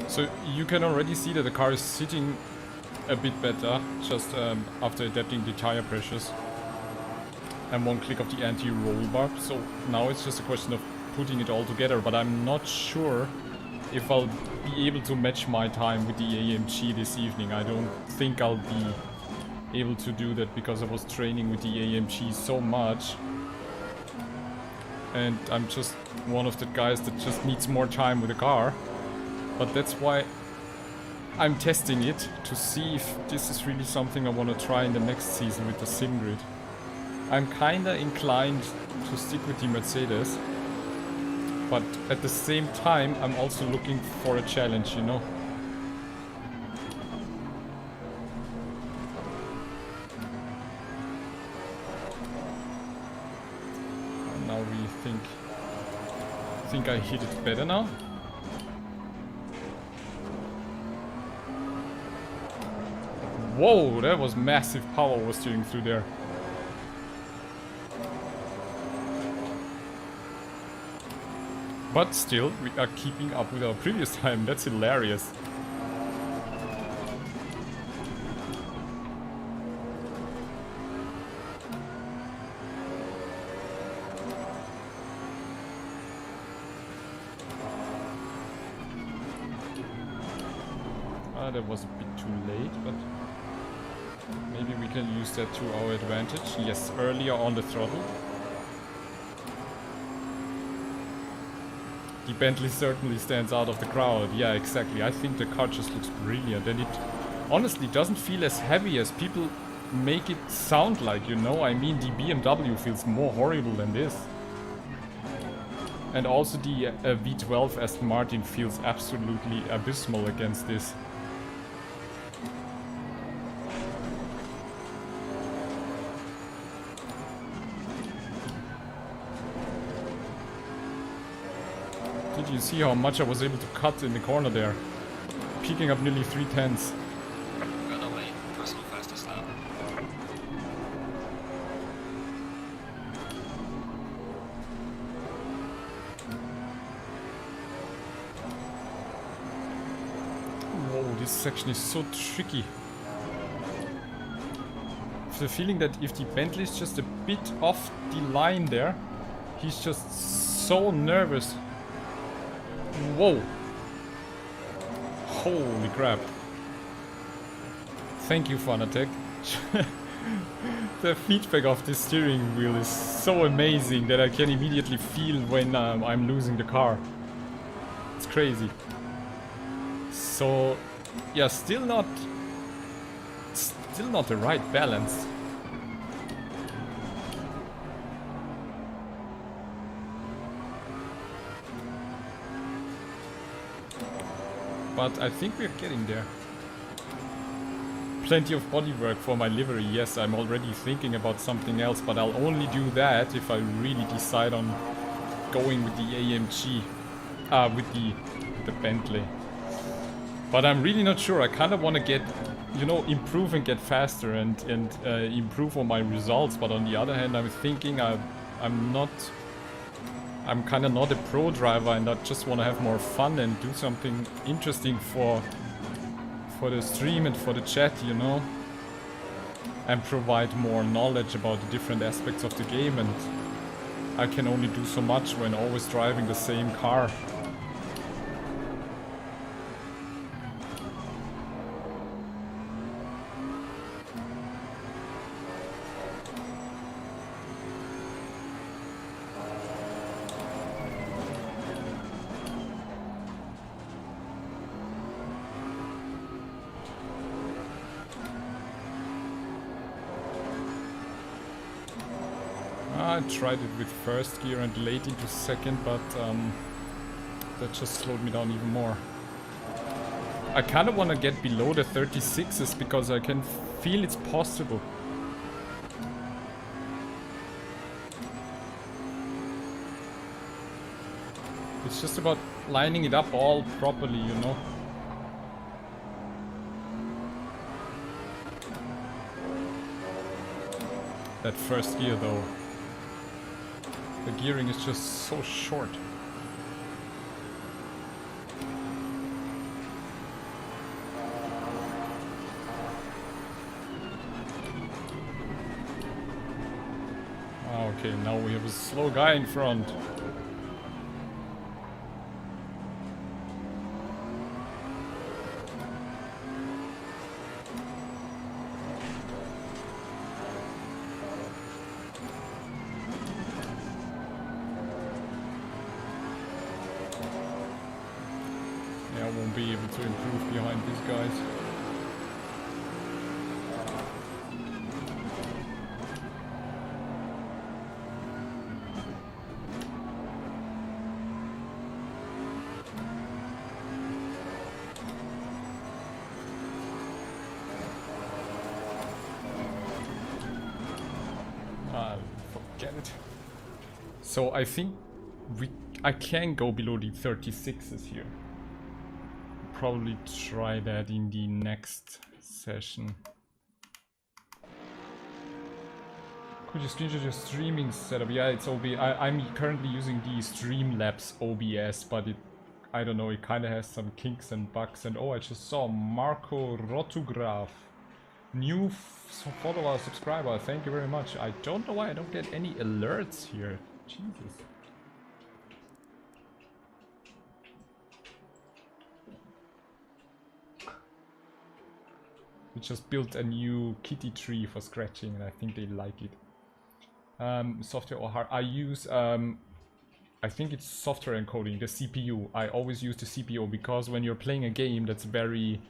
So you can already see that the car is sitting a bit better just after adapting the tire pressures and one click of the anti-roll bar. So now it's just a question of putting it all together, but I'm not sure if I'll be able to match my time with the AMG this evening. I don't think I'll be able to do that because I was training with the AMG so much. And I'm just one of the guys that just needs more time with the car. But that's why I'm testing it to see if this is really something I want to try in the next season with the SimGrid. I'm kinda inclined to stick with the Mercedes, but at the same time I'm also looking for a challenge, you know? And now we think I hit it better now. Whoa, that was massive power was steering through there. But still, we are keeping up with our previous time. That's hilarious. That was a bit too late, but maybe we can use that to our advantage. Yes, earlier on the throttle. The Bentley certainly stands out of the crowd. Yeah, exactly. I think the car just looks brilliant, and it honestly doesn't feel as heavy as people make it sound like, you know? I mean, the BMW feels more horrible than this. And also the V12 Aston Martin feels absolutely abysmal against this. Did you see how much I was able to cut in the corner there? Peaking up nearly 3/10. Got away. Personal fastest lap. Whoa, this section is so tricky. I have the feeling that if the Bentley is just a bit off the line there, he's just so nervous. Whoa. Holy crap. Thank you, Fanatec. The feedback of this steering wheel is so amazing that I can immediately feel when I'm losing the car. It's crazy. So, yeah, still not the right balance. But I think we're getting there. Plenty of bodywork for my livery. Yes, I'm already thinking about something else, but I'll only do that if I really decide on going with the AMG. With the Bentley. But I'm really not sure. I kind of want to get, you know, improve and get faster and improve on my results. But on the other hand, I'm thinking I'm kind of not a pro driver, and I just want to have more fun and do something interesting for the stream and for the chat, you know, and provide more knowledge about the different aspects of the game. And I can only do so much when always driving the same car. I tried it with first gear and late into second, but that just slowed me down even more. I kind of want to get below the 36s because I can feel it's possible. It's just about lining it up all properly, you know. That first gear though. The gearing is just so short. Okay, now we have a slow guy in front. Be able to improve behind these guys. Forget it. So I think I can go below the 36s here. Probably try that in the next session. Could you screenshot your streaming setup? Yeah, it's I'm currently using the Streamlabs OBS, but I don't know, it kind of has some kinks and bugs. And oh, I just saw Marco Rotograf, new follower, subscriber. Thank you very much. I don't know why I don't get any alerts here. Jesus. We just built a new GT3 for scratching, and I think they like it. Software or hard? I use, I think it's software encoding, the CPU. I always use the CPU because when you're playing a game that's very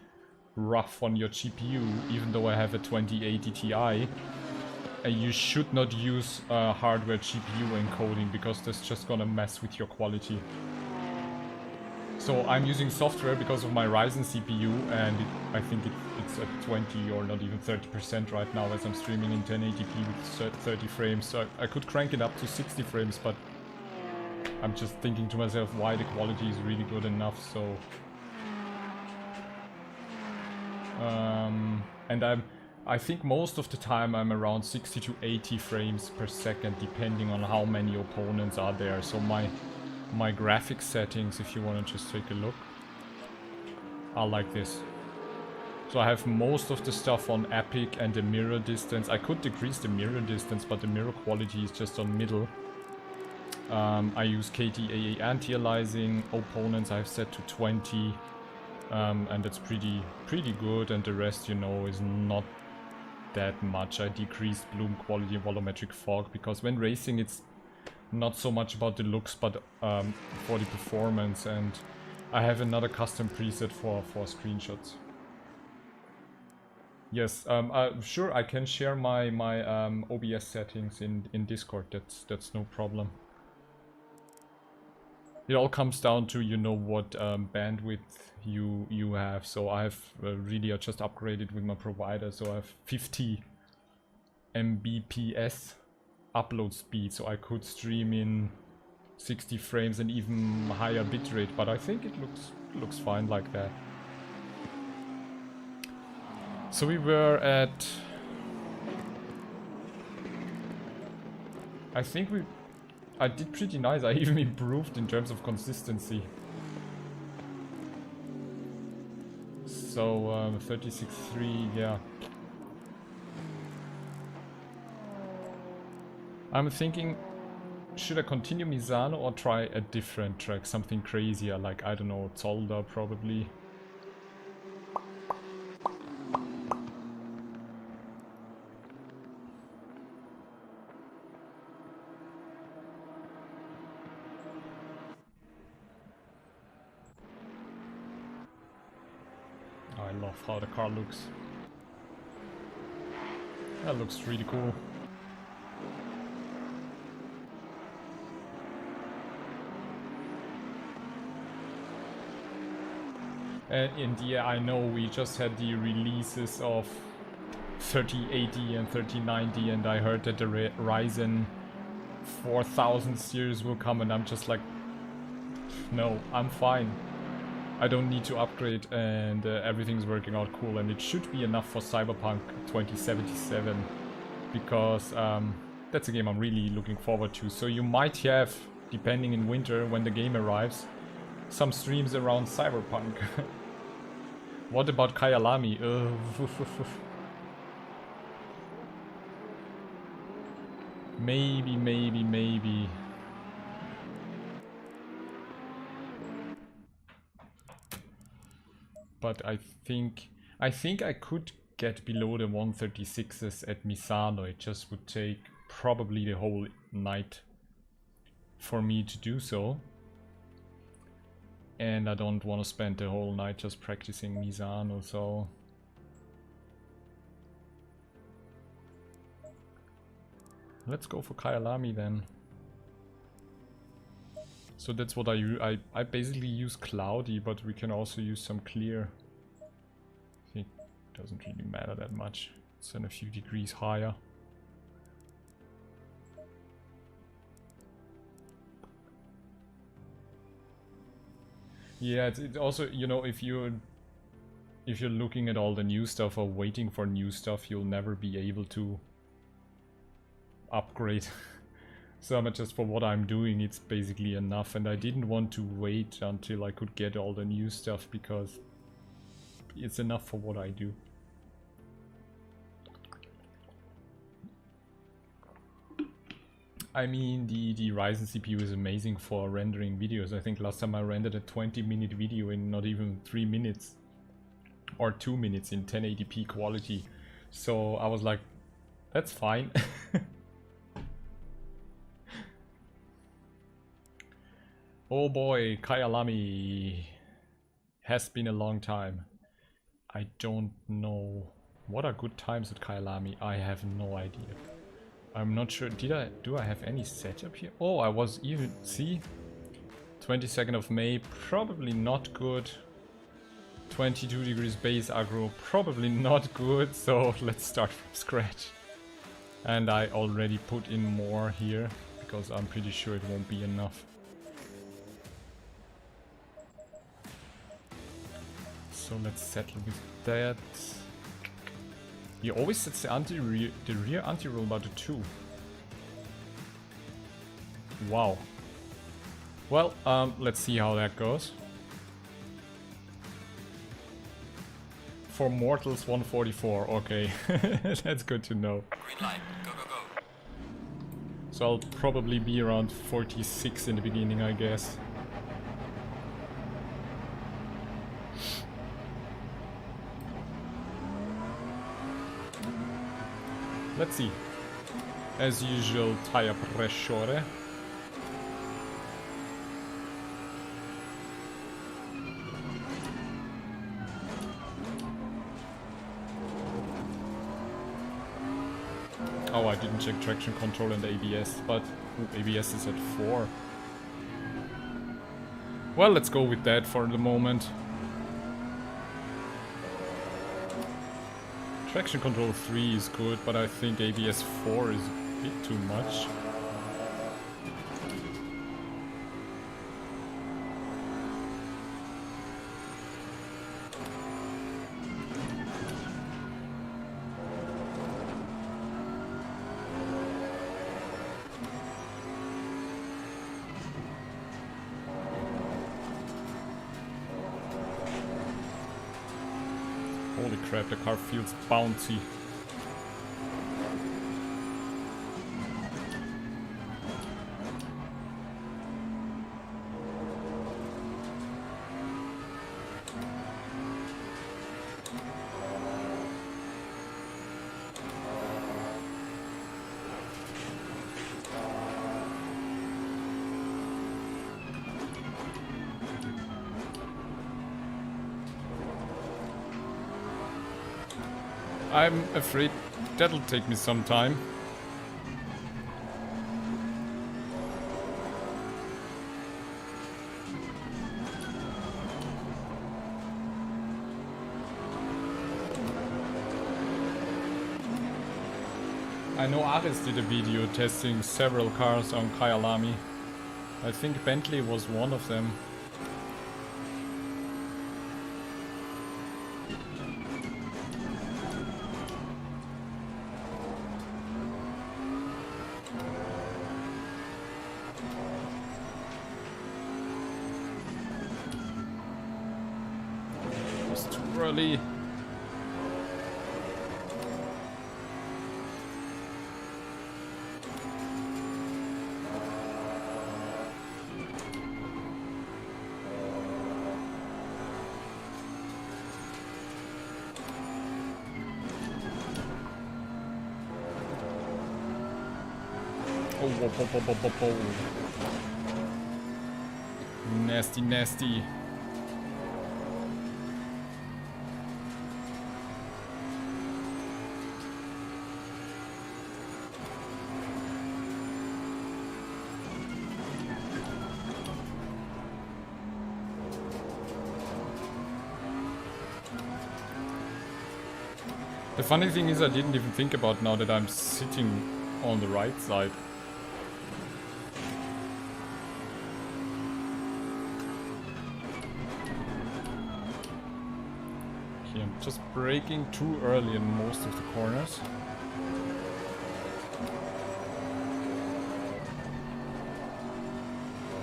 rough on your GPU, even though I have a 2080 Ti, You should not use hardware GPU encoding because that's just gonna mess with your quality. So I'm using software because of my Ryzen CPU, and I think it's at 20 or not even 30% right now as I'm streaming in 1080p with 30 frames. So I could crank it up to 60 frames, but I'm just thinking to myself why the quality is really good enough. So and I think most of the time I'm around 60 to 80 frames per second, depending on how many opponents are there. So my graphics settings, if you want to just take a look, are like this. So I have most of the stuff on epic and the mirror distance. I could decrease the mirror distance, but the mirror quality is just on middle. I use KTAA anti-aliasing. Opponents I've set to 20, and it's pretty good, and the rest, you know, is not that much. I decreased bloom quality and volumetric fog because when racing it's not so much about the looks, but for the performance, and I have another custom preset for screenshots. Yes, sure, I can share my OBS settings in Discord. That's no problem. It all comes down to, you know, what bandwidth you have. So I have really just upgraded with my provider, so I have 50 Mbps upload speed, so I could stream in 60 frames and even higher bitrate, but I think it looks fine like that. So we were at, I think I did pretty nice. I even improved in terms of consistency. So 36.3, yeah. I'm thinking, should I continue Misano or try a different track, something crazier, like, I don't know, Zolder probably. I love how the car looks. That looks really cool. And yeah, I know we just had the releases of 3080 and 3090, and I heard that the Ryzen 4000 series will come, and I'm just like, no, I'm fine. I don't need to upgrade, and everything's working out cool, and it should be enough for Cyberpunk 2077, because that's a game I'm really looking forward to. So you might have, depending in winter when the game arrives, some streams around Cyberpunk. What about Kyalami? Maybe. But I think I could get below the 136s at Misano. It just would take probably the whole night for me to do so. And I don't want to spend the whole night just practicing Misano, so... Let's go for Kyalami then. So that's what I basically use cloudy, but we can also use some clear. I think it doesn't really matter that much. It's then a few degrees higher. Yeah, it's also, you know, if you're looking at all the new stuff or waiting for new stuff, you'll never be able to upgrade. So just for what I'm doing, it's basically enough, and I didn't want to wait until I could get all the new stuff because it's enough for what I do. I mean, the Ryzen CPU is amazing for rendering videos. I think last time I rendered a 20-minute video in not even 3 minutes. Or 2 minutes in 1080p quality. So I was like, that's fine. Oh boy, Kyalami. Has been a long time. I don't know. What are good times at Kyalami? I have no idea. I'm not sure. Do I have any setup here? Oh, I was even, see? 22nd of May, probably not good. 22 degrees base aggro, probably not good. So let's start from scratch. And I already put in more here, because I'm pretty sure it won't be enough. So let's settle with that. He always sets the rear anti-roll bar to 2. Wow. Well, let's see how that goes. For mortals 144, okay. That's good to know. Green light. Go, go, go. So I'll probably be around 46 in the beginning, I guess. Let's see. As usual, tire pressure. Oh, I didn't check traction control and ABS, but ooh, ABS is at 4. Well, let's go with that for the moment. Traction control 3 is good, but I think ABS 4 is a bit too much. Holy crap, the car feels bouncy. I'm afraid that'll take me some time. I know Aris did a video testing several cars on Kyalami. I think Bentley was one of them. Early. Oh. Nasty, nasty. The funny thing is I didn't even think about now that I'm sitting on the right side. Okay, I'm just braking too early in most of the corners.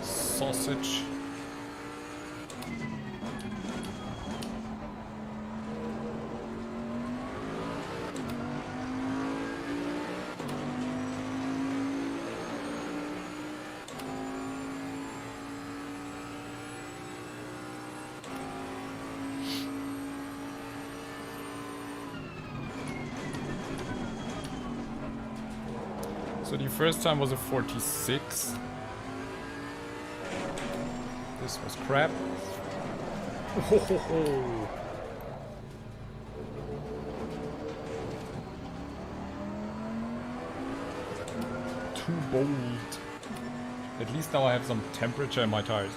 Sausage. So the first time was a 46. This was crap. Oh. too bold. At least now I have some temperature in my tires.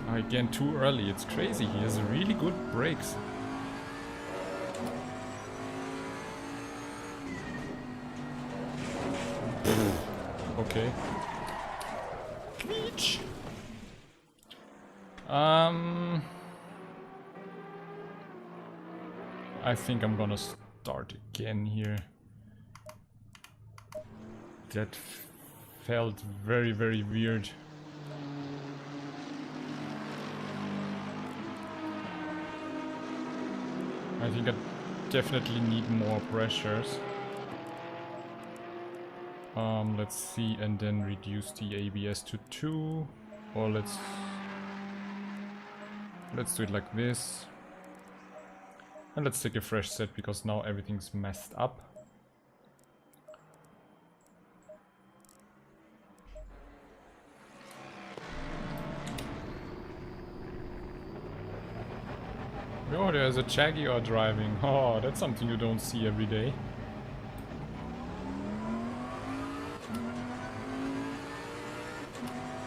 Again, too early. It's crazy. He has really good brakes. Okay. Quietsch. I think I'm gonna start again here. That felt very, very weird. I think I definitely need more pressures. Let's see, and then reduce the ABS to 2. Or let's do it like this. And let's take a fresh set because now everything's messed up. Oh, there's a Jaguar driving. Oh, that's something you don't see every day.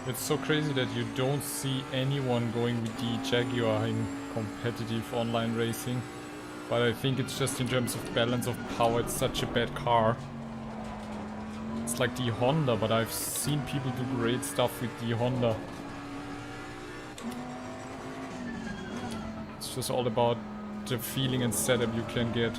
It's so crazy that you don't see anyone going with the Jaguar in competitive online racing. But I think it's just in terms of balance of power, it's such a bad car. It's like the Honda, but I've seen people do great stuff with the Honda. It's just all about the feeling and setup you can get.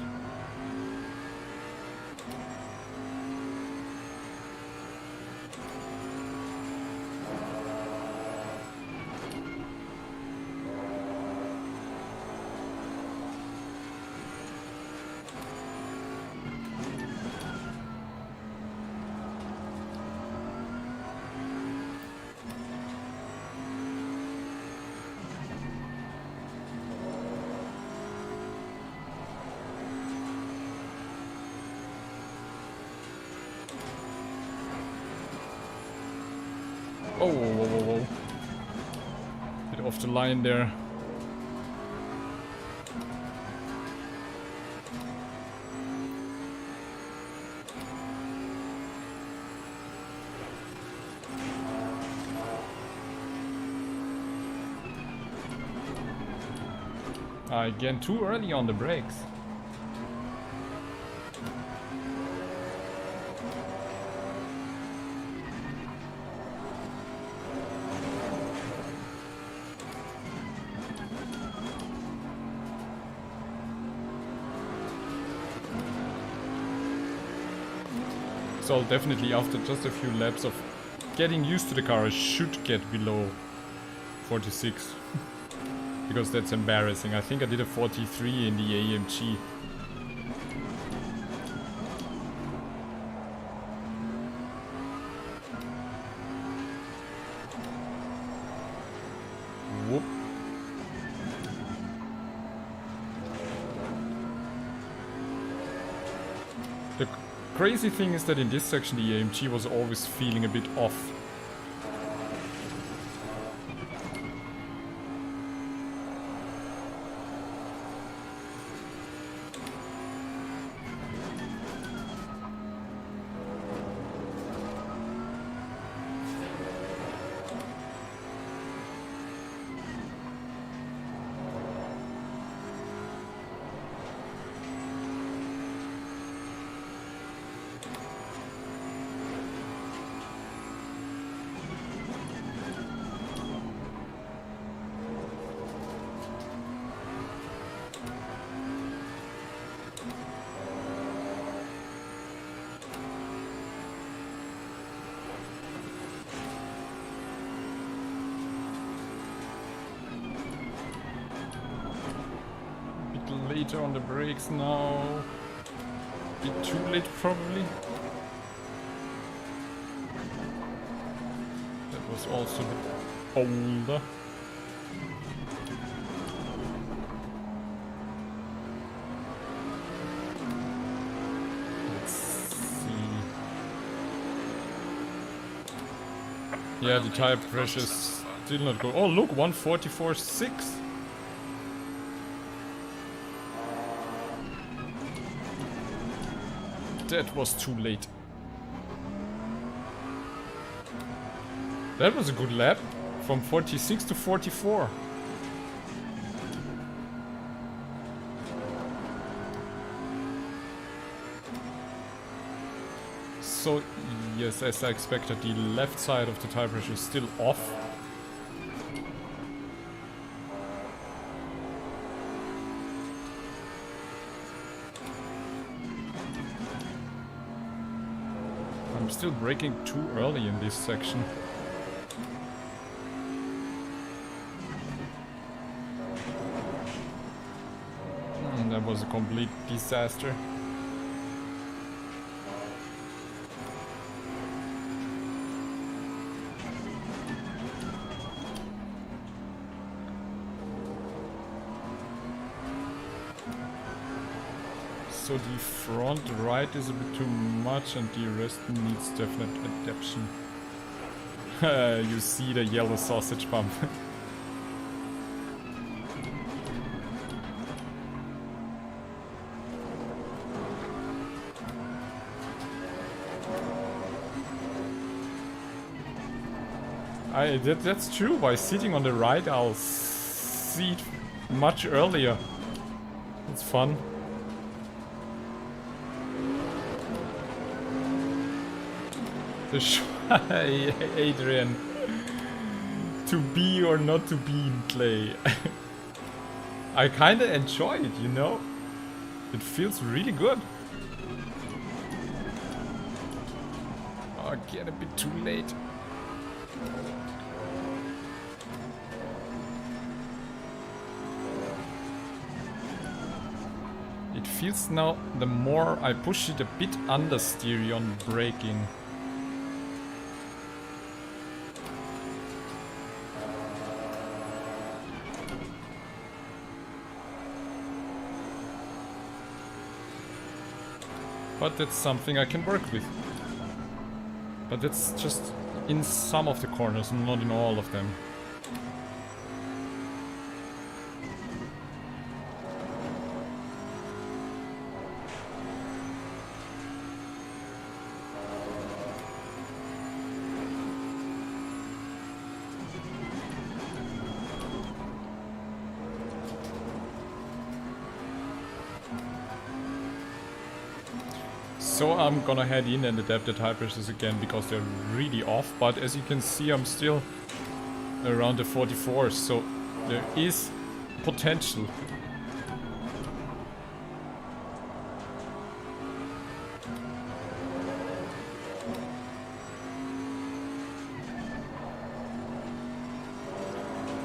Oh, whoa, whoa, whoa, whoa. Bit off the line there. Again, too early on the brakes. So definitely after just a few laps of getting used to the car, I should get below 46. Because that's embarrassing. I think I did a 43 in the AMG. Whoop. The crazy thing is that in this section the AMG was always feeling a bit off. Later on the brakes now. Bit too late probably. That was also a bit older. Let's see. Yeah, the tire pressures Still not good. Oh, look, 144.6. That was too late. That was a good lap. From 46 to 44. So, yes, as I expected, the left side of the tire pressure is still off. I'm still braking too early in this section. That was a complete disaster. So the front right is a bit too much and the rest needs definite adaptation. You see the yellow sausage bump. That's true. By sitting on the right, I'll see it much earlier. It's fun. Adrian. To be or not to be in clay. I kinda enjoy it, you know? It feels really good. Oh, get a bit too late. It feels now, the more I push it a bit understeery on braking. But that's something I can work with. But that's just in some of the corners, not in all of them. So I'm gonna head in and adapt the tire pressures again because they're really off, but as you can see I'm still around the 44, so there is potential.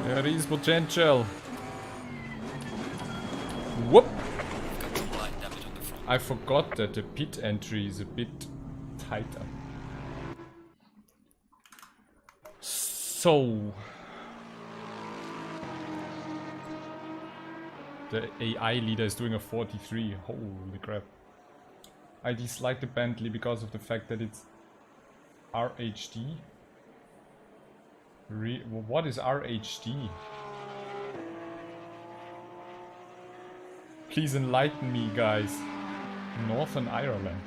There is potential. Whoop! I forgot that the pit entry is a bit tighter. So... the AI leader is doing a 43. Holy crap. I dislike the Bentley because of the fact that it's RHD. What is RHD? Please enlighten me, guys. Northern Ireland.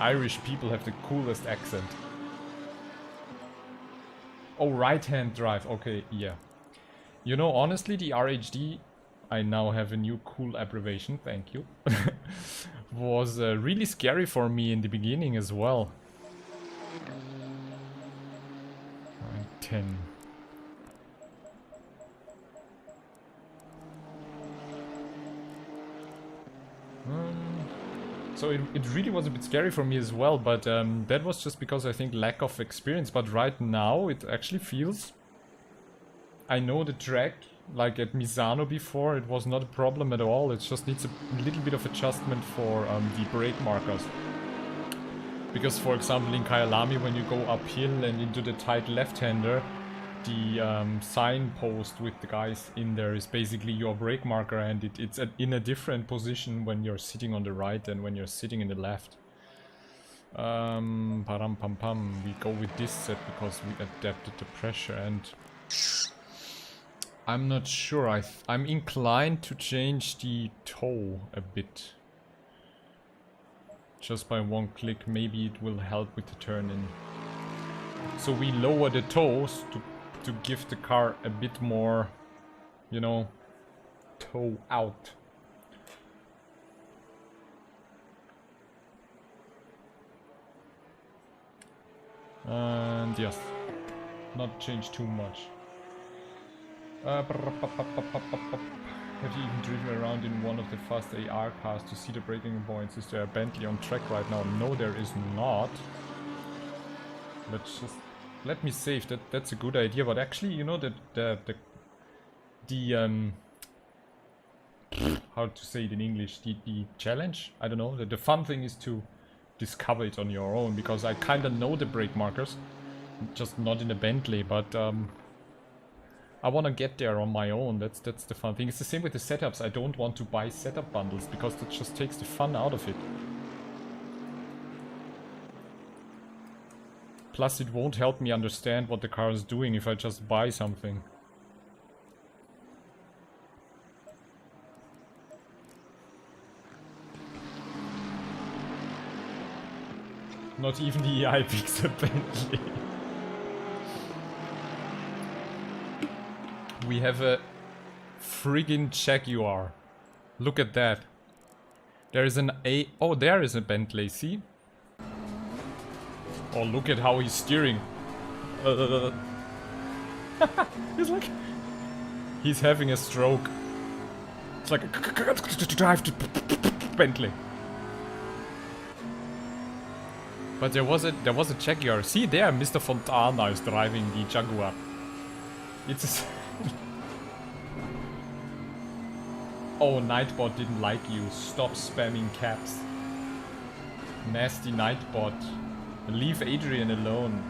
Irish people have the coolest accent. Oh, right-hand drive. Okay, yeah. You know, honestly, the RHD, I now have a new cool abbreviation, thank you, was really scary for me in the beginning as well. 10. So it really was a bit scary for me as well, but that was just because I think lack of experience. But right now it actually feels... I know the track, like at Misano before, it was not a problem at all. It just needs a little bit of adjustment for the brake markers. Because for example in Kyalami, when you go uphill and into the tight left-hander, the signpost with the guys in there is basically your brake marker, and it's in a different position when you're sitting on the right than when you're sitting in the left. Param pam pam. We go with this set because we adapted the pressure, and I'm not sure. I'm inclined to change the toe a bit. Just by one click, maybe it will help with the turn-in. So we lower the toes to give the car a bit more, you know, toe out. And yes, not change too much. Have you even driven around in one of the fast AR cars to see the braking points? Is there a Bentley on track right now? No, there is not. Let me save that. That's a good idea. But actually, you know, the how to say it in English? The challenge? I don't know. The fun thing is to discover it on your own, because I kind of know the brake markers, just not in a Bentley. But I want to get there on my own. That's the fun thing. It's the same with the setups. I don't want to buy setup bundles because that just takes the fun out of it. Plus, it won't help me understand what the car is doing if I just buy something. Not even the EI picks a Bentley. We have a friggin' Jaguar. Look at that. There is oh, there is a Bentley, see? Oh, look at how he's steering. He's like... He's having a stroke. It's like... Drive to Bentley. But there was a Jaguar. See there, Mr. Fontana is driving the Jaguar. It's a... Oh, Nightbot didn't like you. Stop spamming caps. Nasty Nightbot. Leave Adrian alone.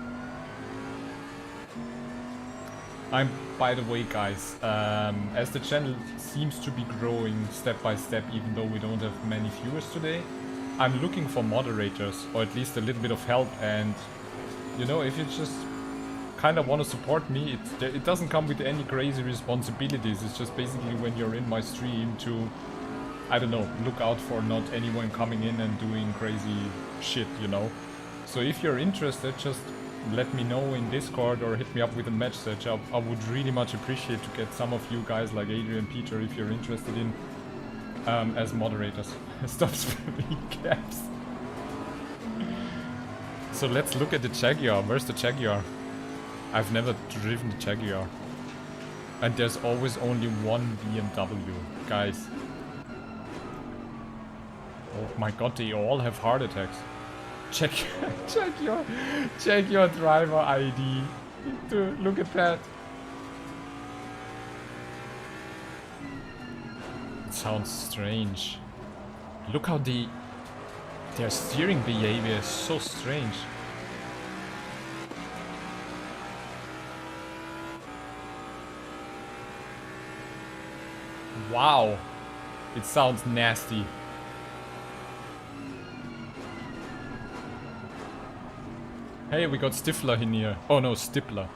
By the way, guys, as the channel seems to be growing step by step, even though we don't have many viewers today, I'm looking for moderators, or at least a little bit of help. And you know, if you just kind of want to support me, it doesn't come with any crazy responsibilities. It's just basically when you're in my stream to, I don't know, look out for not anyone coming in and doing crazy shit, you know. So if you're interested, just let me know in Discord or hit me up with a message. I would really much appreciate to get some of you guys like Adrian, Peter, if you're interested in, as moderators. Stop spamming caps. So let's look at the Jaguar. Where's the Jaguar? I've never driven the Jaguar. And there's always only one BMW. Guys. Oh my god, they all have heart attacks. Check your driver ID. Dude, look at that. It sounds strange. Look how their steering behavior is so strange. Wow. It sounds nasty. Hey, we got Stifler in here. Oh no, Stipler.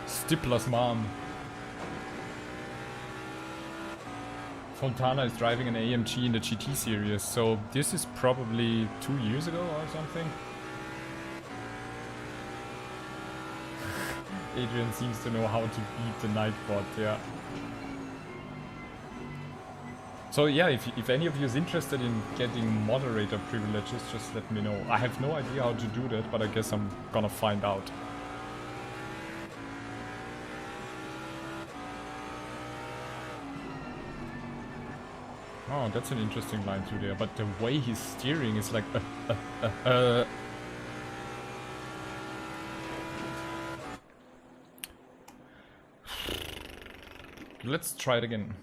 Stipler's mom. Fontana is driving an AMG in the GT series, so this is probably 2 years ago or something. Adrian seems to know how to beat the Nightbot, yeah. So yeah, if any of you is interested in getting moderator privileges, just let me know. I have no idea how to do that, but I guess I'm gonna find out. Oh, that's an interesting line through there, but the way he's steering is like Let's try it again.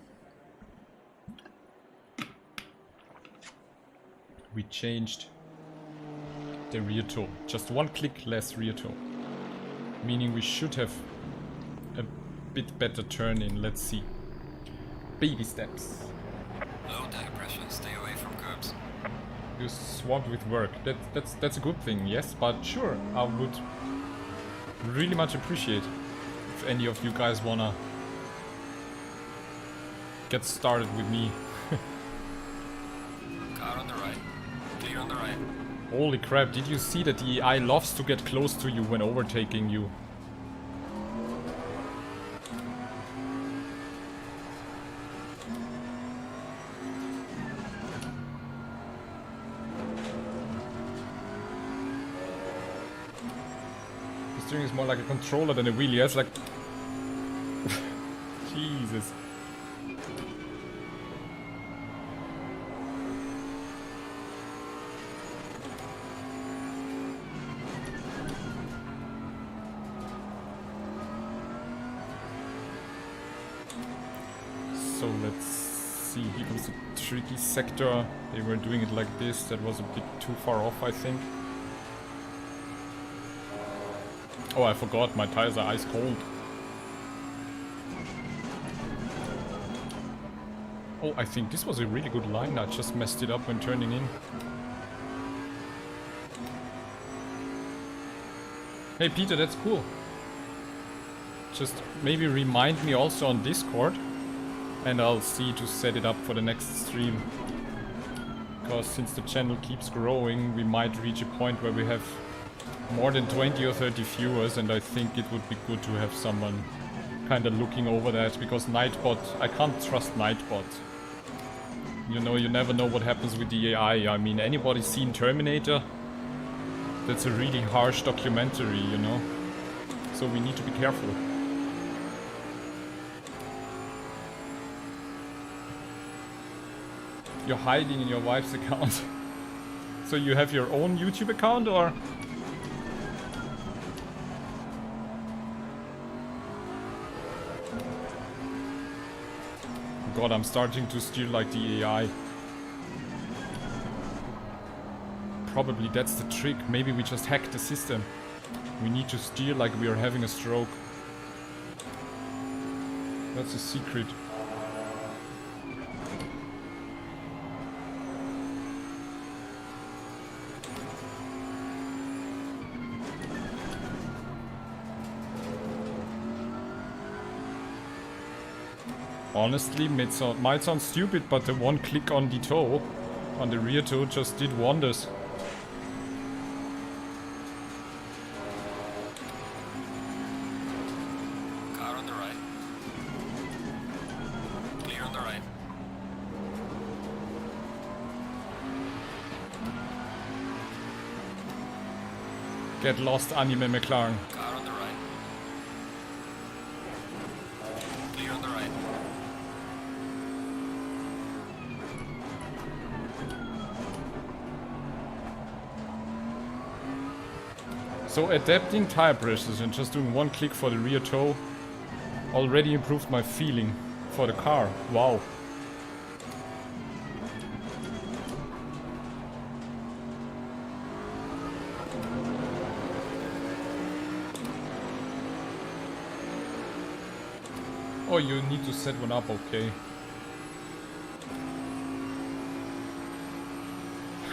We changed the rear toe. Just one click less rear toe. Meaning we should have a bit better turn in. Let's see. Baby steps. Low tire pressure, stay away from curbs. You swamped with work. That's a good thing, yes, but sure, I would really much appreciate if any of you guys wanna get started with me. Car on the right. Clear on the right. Holy crap, did you see that the AI loves to get close to you when overtaking you? The steering is more like a controller than a wheel, yeah, it's like... Jesus. So let's see, here comes the tricky sector. They were doing it like this, that was a bit too far off, I think. Oh, I forgot, my tires are ice cold. Oh, I think this was a really good line, I just messed it up when turning in. Hey Peter, that's cool. Just maybe remind me also on Discord. And I'll see to set it up for the next stream. Because since the channel keeps growing, we might reach a point where we have more than 20 or 30 viewers, and I think it would be good to have someone kind of looking over that, because Nightbot, I can't trust Nightbot. You know, you never know what happens with the AI. I mean, anybody seen Terminator? That's a really harsh documentary, you know? So we need to be careful. You're hiding in your wife's account. So you have your own YouTube account, or? God, I'm starting to steer like the AI. Probably that's the trick. Maybe we just hacked the system. We need to steer like we are having a stroke. That's a secret. Honestly, it might sound stupid, but the one click on the toe, on the rear toe, just did wonders. Car on the right. Clear on the right. Get lost, Anime McLaren. Car on the right. Clear on the right. So adapting tire pressures and just doing one click for the rear toe already improved my feeling for the car. Wow. Oh, you need to set one up, okay.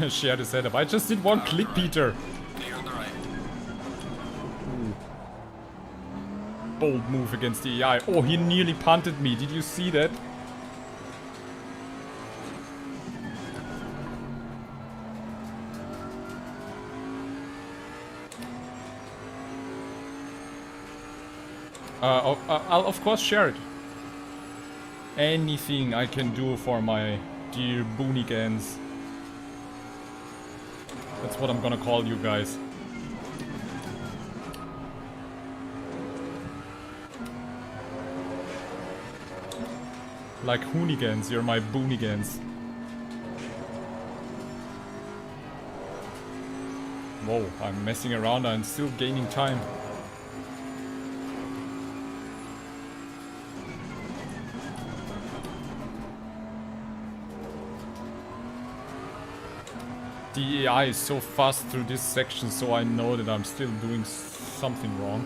Share the setup. I just did one click, Peter. Clear on the right. Bold move against the AI. Oh, he nearly punted me. Did you see that? I'll of course share it. Anything I can do for my dear Boonigans. That's what I'm gonna call you guys. Like Hoonigans, you're my Boonigans. Whoa, I'm messing around and still gaining time. The AI is so fast through this section, so I know that I'm still doing something wrong.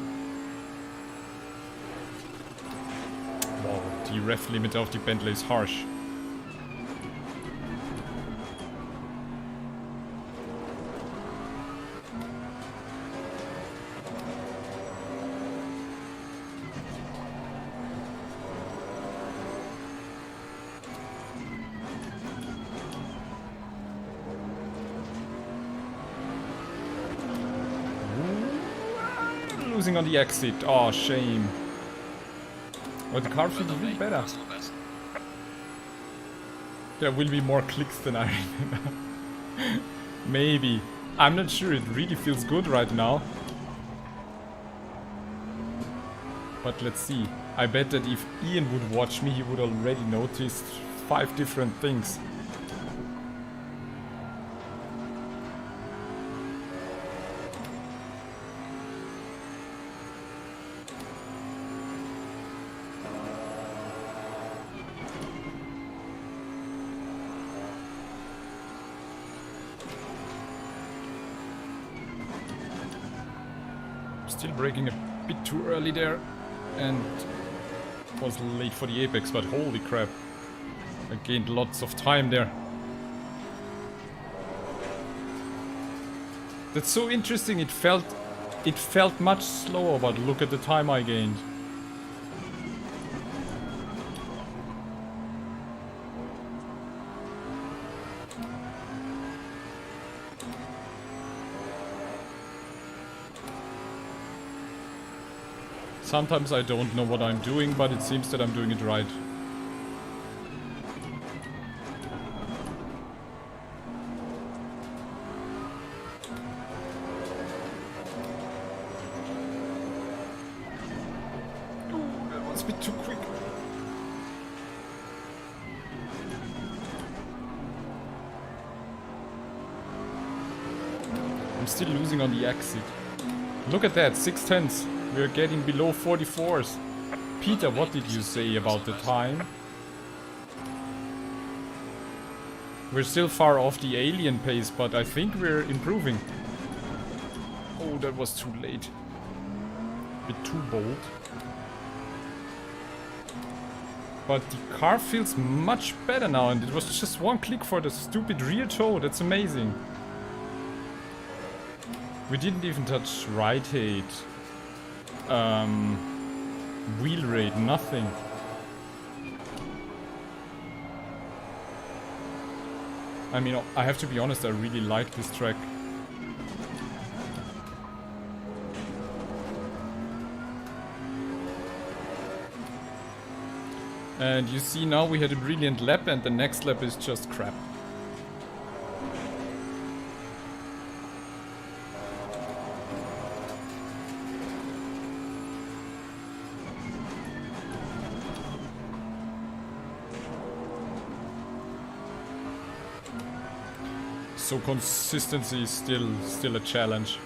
Wow, the ref limit of the Bentley is harsh. losing on the exit. Oh, shame. But the car feels really better. Personal best. There will be more clicks than I remember. Maybe. I'm not sure, it really feels good right now. But let's see. I bet that if Ian would watch me, he would already noticed 5 different things. Still braking a bit too early there and was late for the apex, but holy crap, I gained lots of time there. That's so interesting, it felt much slower, but look at the time I gained. Sometimes I don't know what I'm doing, but it seems that I'm doing it right. Ooh, that was a bit too quick. I'm still losing on the exit. Look at that, 6/10. We're getting below 44s. Peter, what did you say about the time? We're still far off the alien pace, but I think we're improving. Oh, that was too late. A bit too bold. But the car feels much better now, and it was just one click for the stupid rear toe. That's amazing. We didn't even touch ride height. Wheel rate, nothing. I mean, I have to be honest, I really like this track. And you see now we had a brilliant lap and the next lap is just crap. So consistency is still a challenge.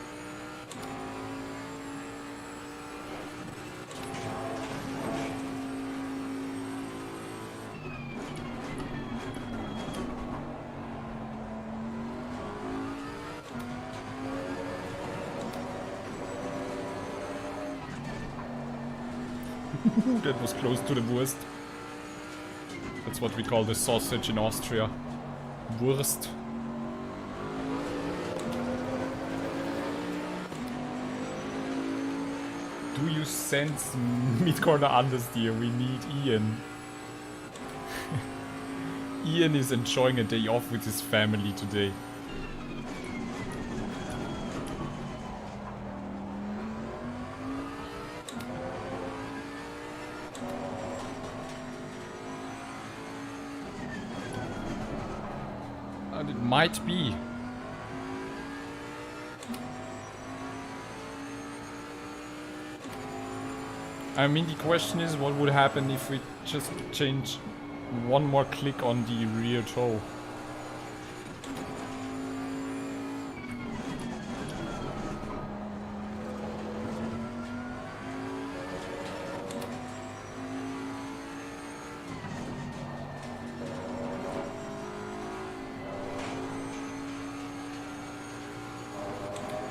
That was close to the Wurst. That's what we call the sausage in Austria. Wurst. Do you sense mid-corner understeer? We need Ian. Ian is enjoying a day off with his family today. And it might be. I mean, the question is what would happen if we just change one more click on the rear toe.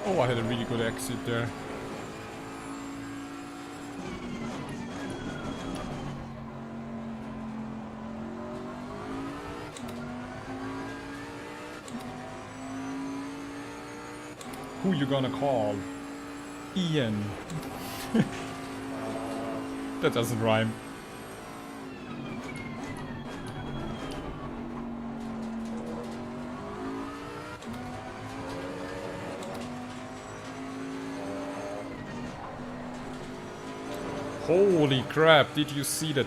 Oh, I had a really good exit there. Who you gonna call? Ian. That doesn't rhyme. Holy crap, did you see that?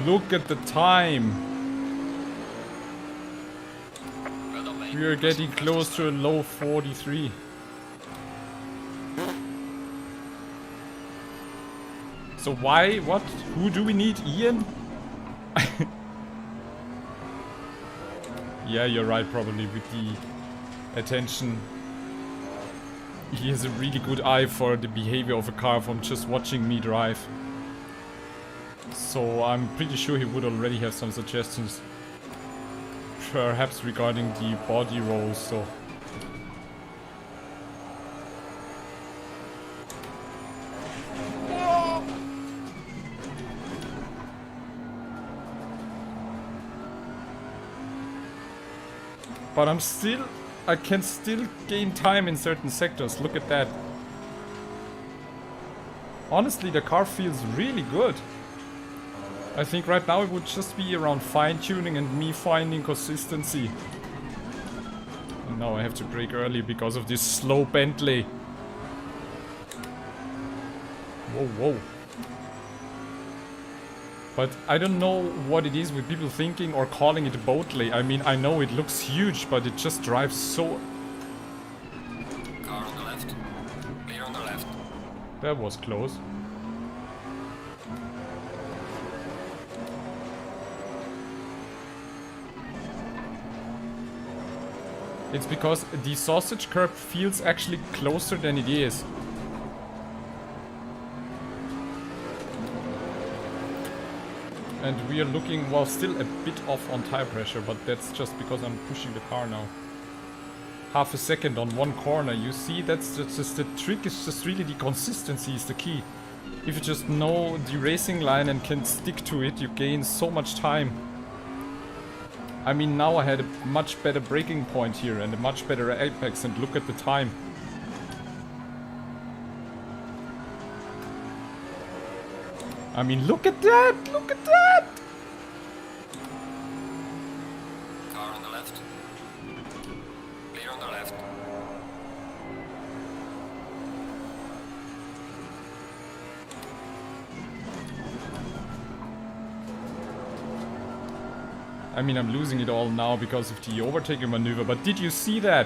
Look at the time. Well done, mate. We are getting close to a low 43. So why, what, who do we need, Ian? Yeah, you're right, probably with the attention. He has a really good eye for the behavior of a car from just watching me drive. So I'm pretty sure he would already have some suggestions. Perhaps regarding the body rolls, so... But I can still gain time in certain sectors, look at that. Honestly, the car feels really good. I think right now it would just be around fine-tuning and me finding consistency. And now I have to brake early because of this slow Bentley. Whoa, whoa. But I don't know what it is with people thinking or calling it a Boatley. I mean, I know it looks huge, but it just drives so... Car on the left. Clear on the left. That was close. It's because the sausage curb feels actually closer than it is. And we are looking, well, still a bit off on tire pressure, but that's just because I'm pushing the car now. Half a second on one corner, you see, that's just the trick, is just really the consistency is the key. If you just know the racing line and can stick to it, you gain so much time. I mean, now I had a much better braking point here and a much better apex, and look at the time. I mean, look at that! Look at that! Car on the left. Clear on the left. I mean, I'm losing it all now because of the overtaking maneuver, but did you see that?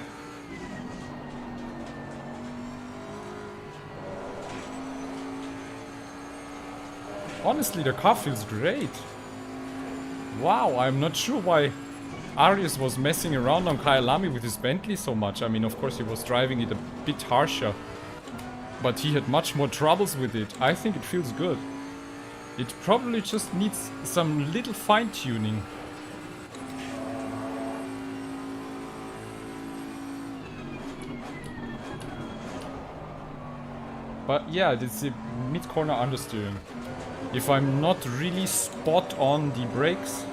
Honestly, the car feels great. Wow, I'm not sure why Arius was messing around on Kyalami with his Bentley so much. I mean, of course, he was driving it a bit harsher, but he had much more troubles with it. I think it feels good. It probably just needs some little fine-tuning. But yeah, it's the mid-corner understeering. If I'm not really spot on the brakes,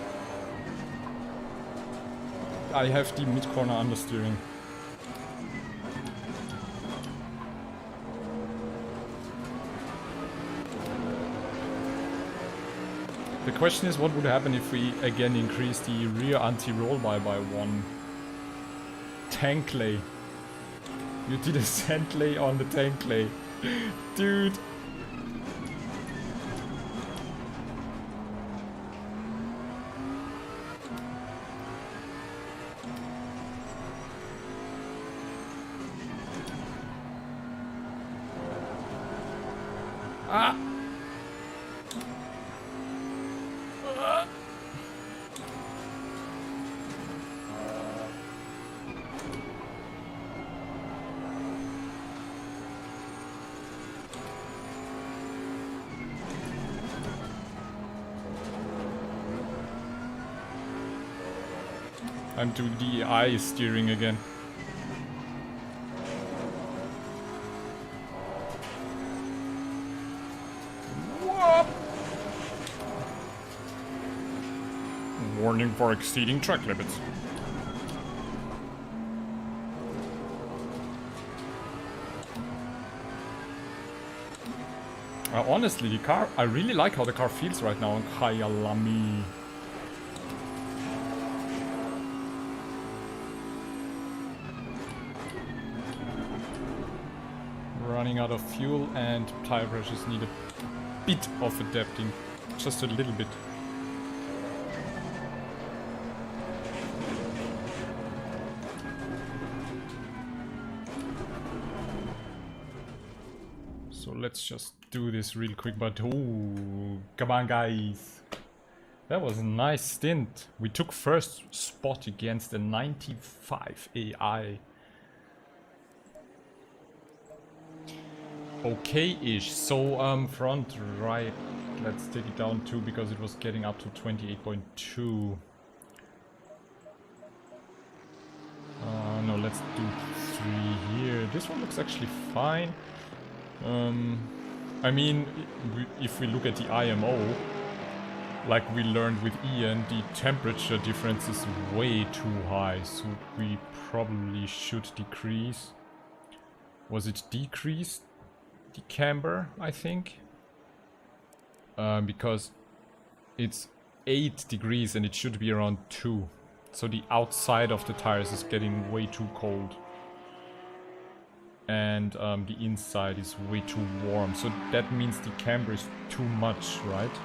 I have the mid-corner understeering. The question is, what would happen if we again increase the rear anti-roll by one? Tank lay. You did a sand lay on the tank lay. Dude. Ah. I'm doing DI steering again. Whoop. Warning for exceeding track limits. Honestly, the car, I really like how the car feels right now on Kyalami. running out of fuel and tire pressures need a bit of adapting. Just a little bit. So let's just do this real quick, but ooh, come on guys. That was a nice stint. We took first spot against a 95 AI. Okay-ish. So front right, let's take it down too because it was getting up to 28.2. No, let's do 3 here. This one looks actually fine. I mean, if we look at the IMO, like we learned with Ian, the temperature difference is way too high, so we probably should decrease. Was it decrease the camber, I think? Because it's 8 degrees and it should be around 2. So the outside of the tires is getting way too cold. And the inside is way too warm. So that means the camber is too much, right?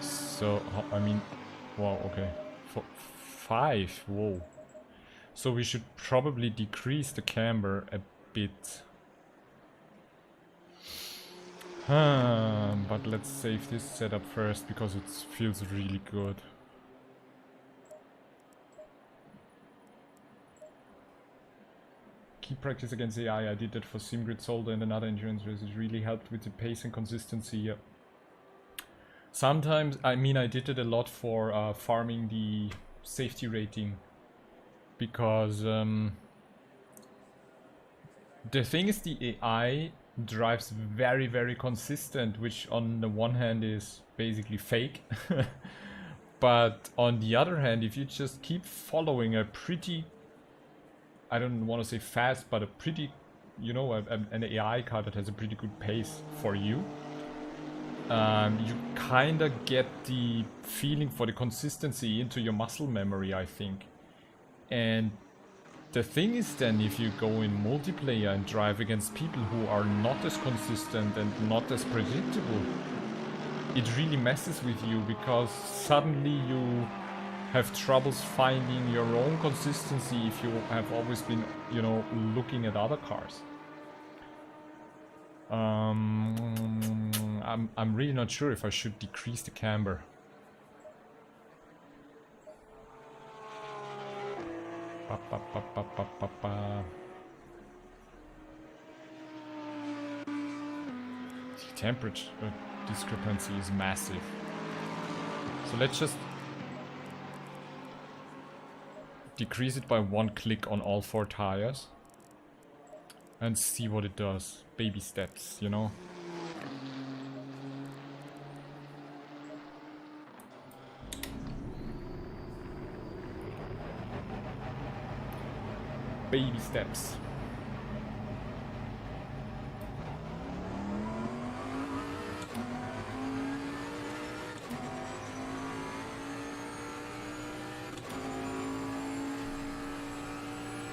So, I mean, wow, okay. 5, whoa. So we should probably decrease the camber a bit. But let's save this setup first because it feels really good. Keep practice against AI. I did that for SimGrid Solder and another endurance race. It really helped with the pace and consistency. Yeah. Sometimes, I mean, I did it a lot for farming the safety rating. Because the thing is, the AI drives very, very consistent, which on the one hand is basically fake. But on the other hand, if you just keep following a pretty, I don't want to say fast, but a pretty, you know, an AI car that has a pretty good pace for you, you kind of get the feeling for the consistency into your muscle memory, I think. And the thing is then, if you go in multiplayer and drive against people who are not as consistent and not as predictable, it really messes with you because suddenly you have troubles finding your own consistency if you have always been, you know, looking at other cars. I'm really not sure if I should decrease the camber. The temperature discrepancy is massive. So let's just decrease it by 1 click on all 4 tires and see what it does. Baby steps, you know. Baby steps.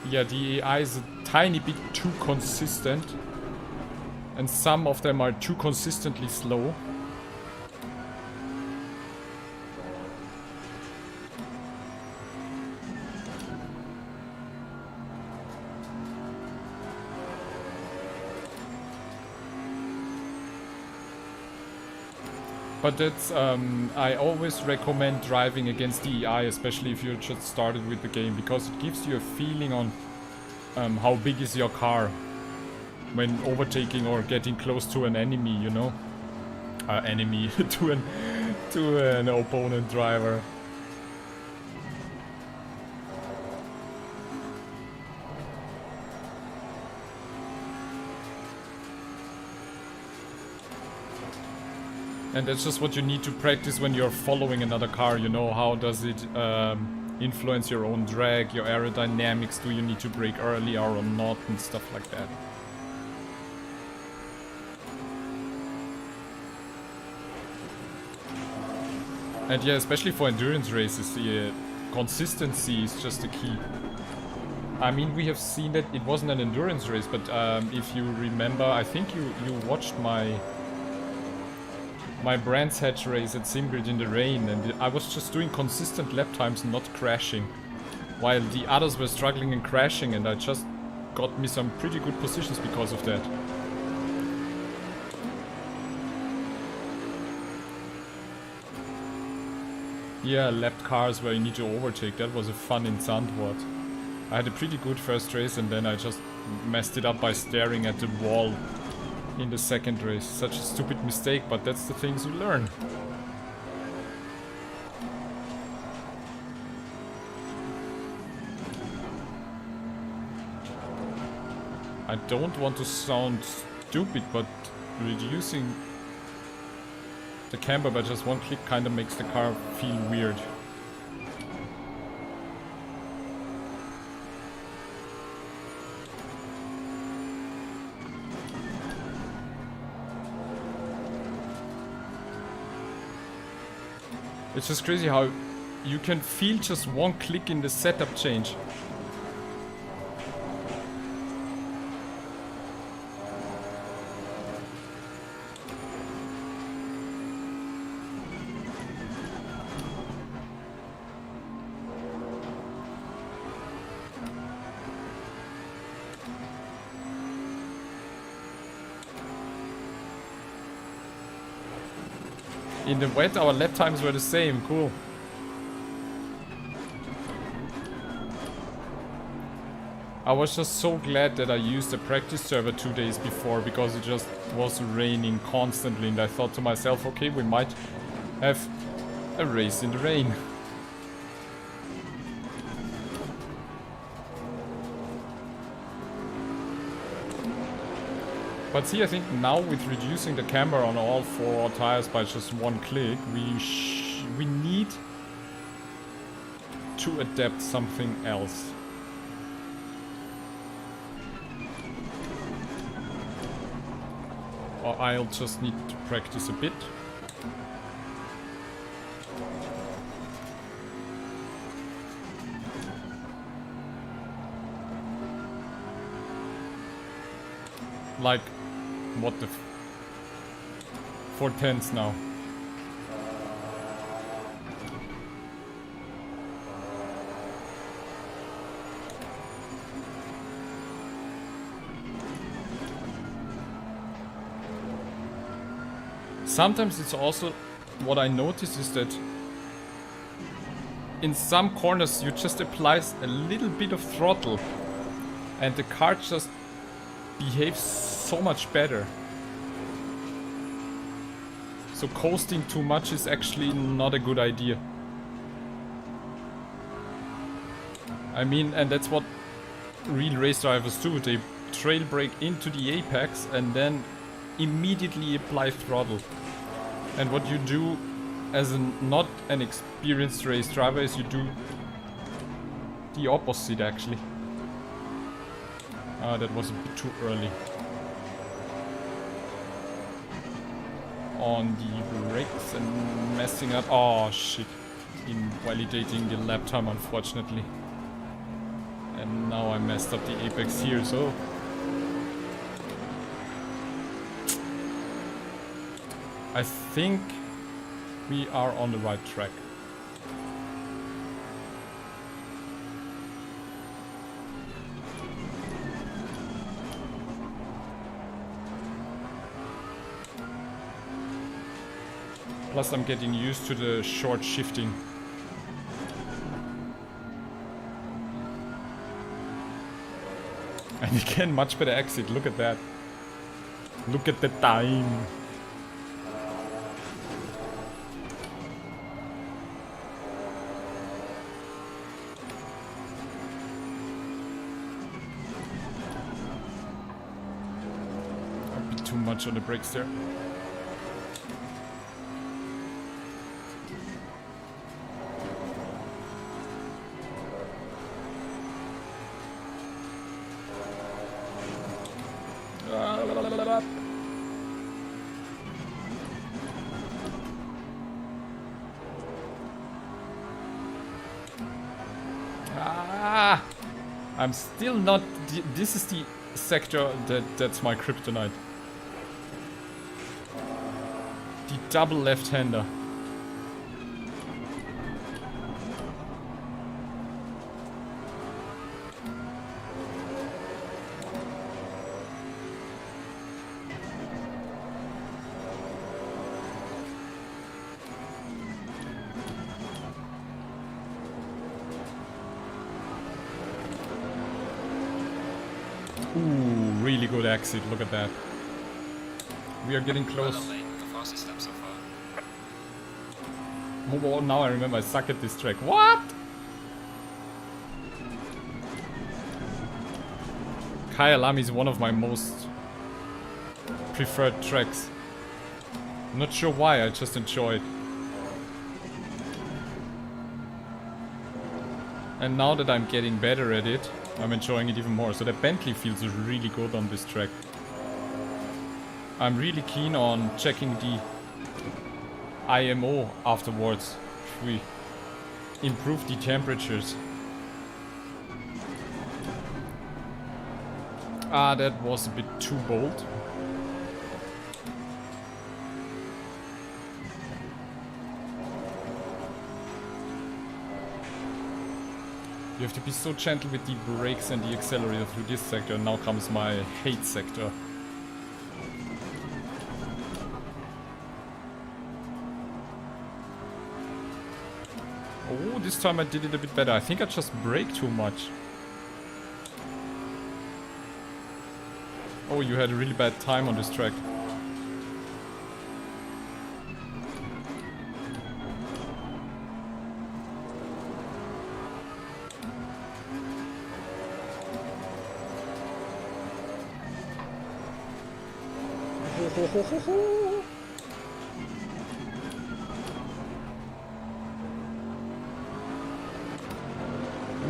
Yeah, the AI is a tiny bit too consistent, and some of them are too consistently slow. But that's, I always recommend driving against the AI, especially if you just started with the game, because it gives you a feeling on how big is your car when overtaking or getting close to an enemy, you know? Enemy, to an opponent driver. And that's just what you need to practice when you're following another car, you know, how does it influence your own drag, your aerodynamics, do you need to brake early or not, and stuff like that. And yeah, especially for endurance races, the consistency is just the key. I mean, we have seen that it wasn't an endurance race, but if you remember, I think you watched my Brands Hatch race at Simgrid in the rain, and I was just doing consistent lap times, not crashing, while the others were struggling and crashing, and I just got me some pretty good positions because of that. Yeah, lapped cars where you need to overtake. That was a fun in Zandvoort. I had a pretty good first race and then I just messed it up by staring at the wall in the second race. Such a stupid mistake, but that's the things you learn. I don't want to sound stupid, but reducing the camber by just one click kind of makes the car feel weird. It's just crazy how you can feel just one click in the setup change. In the wet, our lap times were the same. Cool. I was just so glad that I used the practice server 2 days before, because it just was raining constantly, and I thought to myself, okay, we might have a race in the rain. But see, I think now with reducing the camber on all 4 tires by just one click, we need to adapt something else. Or I'll just need to practice a bit. Like, what the 410s now. Sometimes it's also, what I notice is that in some corners you just apply a little bit of throttle and the car just behaves so much better. So coasting too much is actually not a good idea. I mean, and that's what real race drivers do. They trail brake into the apex and then immediately apply throttle. And what you do as not an experienced race driver is you do the opposite actually. Ah, that was a bit too early. On the brakes and messing up. Oh shit. Invalidating the lap time, unfortunately. And now I messed up the apex here, so. I think we are on the right track. Plus I'm getting used to the short shifting. And again, much better exit, look at that. Look at the time. A bit too much on the brakes there. I'm still not... This is the sector that's my kryptonite. The double left-hander. Ooh, really good exit, look at that. We are getting close. Oh, now I remember I suck at this track. What? Kyalami is one of my most preferred tracks. I'm not sure why, I just enjoy it. And now that I'm getting better at it, I'm enjoying it even more. So the Bentley feels really good on this track. I'm really keen on checking the IMO afterwards. If we improve the temperatures. Ah, that was a bit too bold. You have to be so gentle with the brakes and the accelerator through this sector. Now comes my hate sector. Oh, this time I did it a bit better. I think I just braked too much. Oh, you had a really bad time on this track.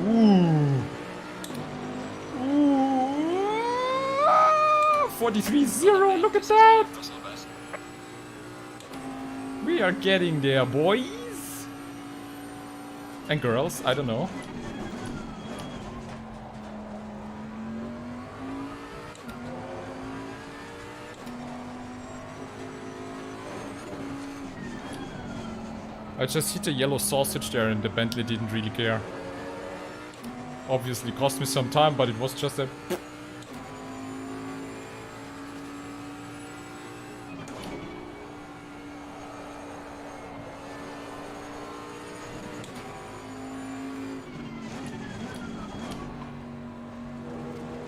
Ooh. 43-0, look at that! We are getting there, boys! And girls, I don't know. I just hit a yellow sausage there and the Bentley didn't really care. Obviously cost me some time, but it was just a...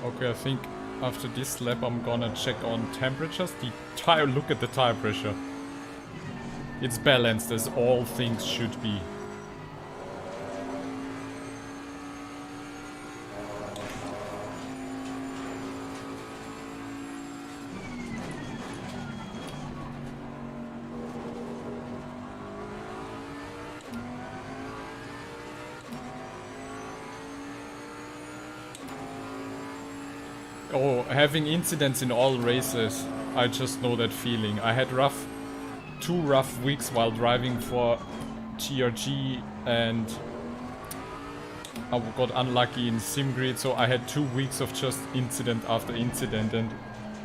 Okay, I think after this lap I'm gonna check on temperatures. The tire, look at the tire pressure. It's balanced as all things should be. Oh, having incidents in all races, I just know that feeling. I had two rough weeks while driving for TRG and I got unlucky in SimGrid, so I had 2 weeks of just incident after incident, and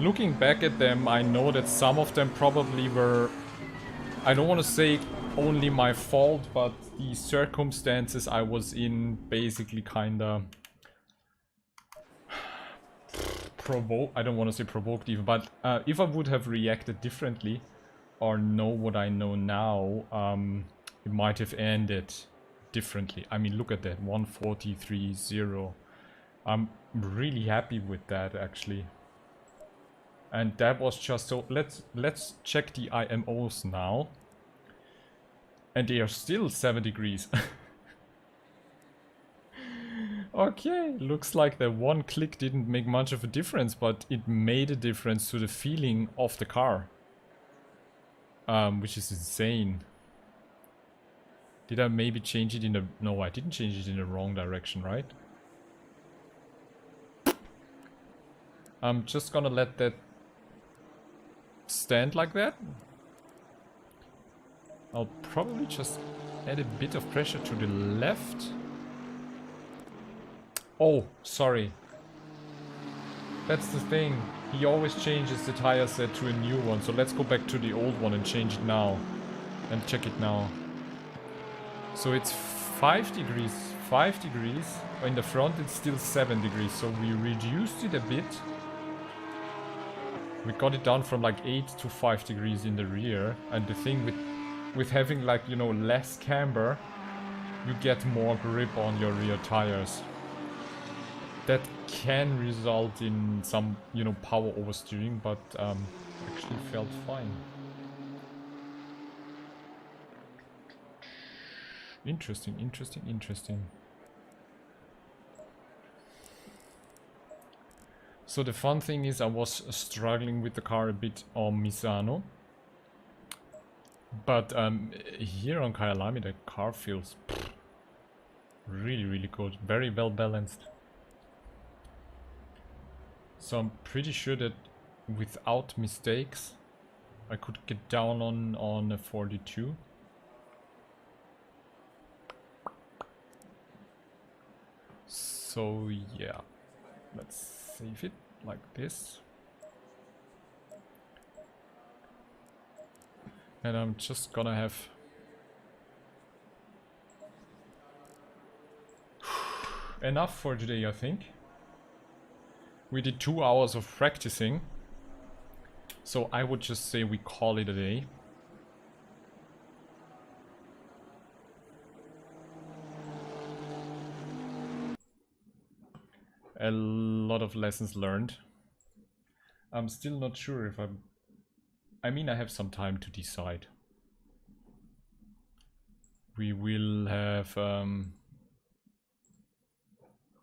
looking back at them I know that some of them probably were, I don't want to say only my fault, but the circumstances I was in basically kinda I don't want to say provoked even, but if I would have reacted differently or know what I know now, it might have ended differently. I mean, look at that, 143.0. I'm really happy with that actually. And that was just so, let's check the IMOs now. And they are still 7 degrees. Okay, looks like the one click didn't make much of a difference, but it made a difference to the feeling of the car. Which is insane. Did I maybe change it in the... No, I didn't change it in the wrong direction, right? I'm just gonna let that stand like that. I'll probably just add a bit of pressure to the left. Oh, sorry. That's the thing. He always changes the tire set to a new one. So let's go back to the old one and change it now. And check it now. So it's 5 degrees. 5 degrees. In the front it's still 7 degrees. So we reduced it a bit. We got it down from like 8 to 5 degrees in the rear. And the thing with having like, you know, less camber, you get more grip on your rear tires. That can result in some, you know, power oversteering, but actually felt fine. Interesting, interesting, interesting. So the fun thing is I was struggling with the car a bit on Misano. But here on Kyalami the car feels really, really good. Very well balanced. So I'm pretty sure that without mistakes I could get down on a 42. So yeah, let's save it like this. And I'm just gonna have enough for today, I think. We did 2 hours of practicing, so I would just say we call it a day. A lot of lessons learned. I'm still not sure if I mean, I have some time to decide. We will have,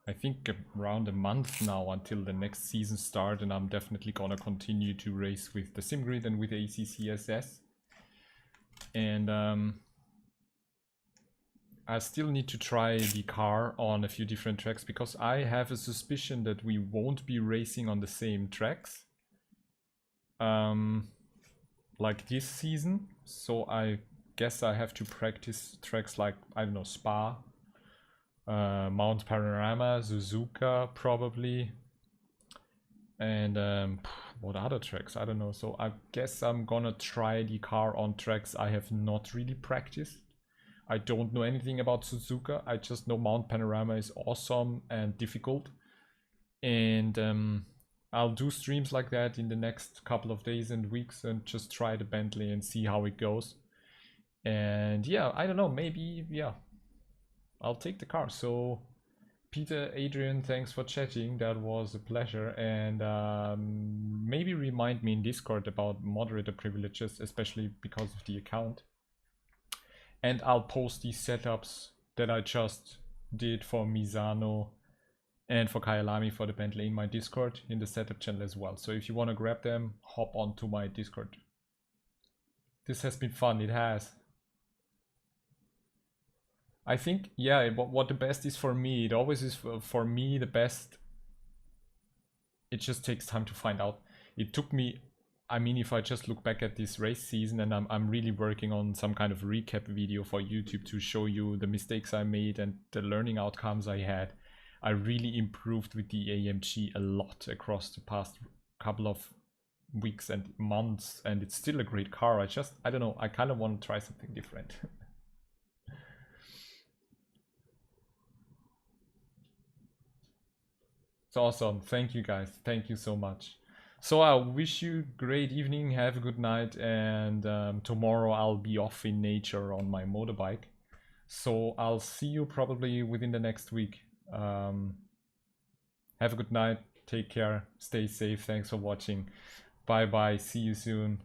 I think around a month now until the next season start, and I'm definitely gonna continue to race with the SimGrid and with ACCSS. And I still need to try the car on a few different tracks, because I have a suspicion that we won't be racing on the same tracks like this season. So I guess I have to practice tracks like, I don't know, Spa, Mount Panorama, Suzuka probably, and what other tracks, I don't know. So I guess I'm gonna try the car on tracks I have not really practiced. I don't know anything about Suzuka. I just know Mount Panorama is awesome and difficult, and I'll do streams like that in the next couple of days and weeks and just try the Bentley and see how it goes. And yeah, I don't know, maybe, yeah, I'll take the car. So Peter, Adrian, thanks for chatting. That was a pleasure. And maybe remind me in Discord about moderator privileges, especially because of the account. And I'll post these setups that I just did for Misano and for Kyalami for the Bentley in my Discord, in the setup channel as well. So if you want to grab them, hop onto my Discord. This has been fun, it has. I think, yeah, what the best is for me, it always is for me the best. It just takes time to find out. It took me, I mean, if I just look back at this race season, and I'm really working on some kind of recap video for YouTube to show you the mistakes I made and the learning outcomes I had. I really improved with the AMG a lot across the past couple of weeks and months, and it's still a great car. I don't know, I kind of want to try something different. It's awesome. Thank you guys. Thank you so much. So I wish you great evening, have a good night, and tomorrow I'll be off in nature on my motorbike. So I'll see you probably within the next week. Have a good night, take care, stay safe, thanks for watching. Bye bye, see you soon.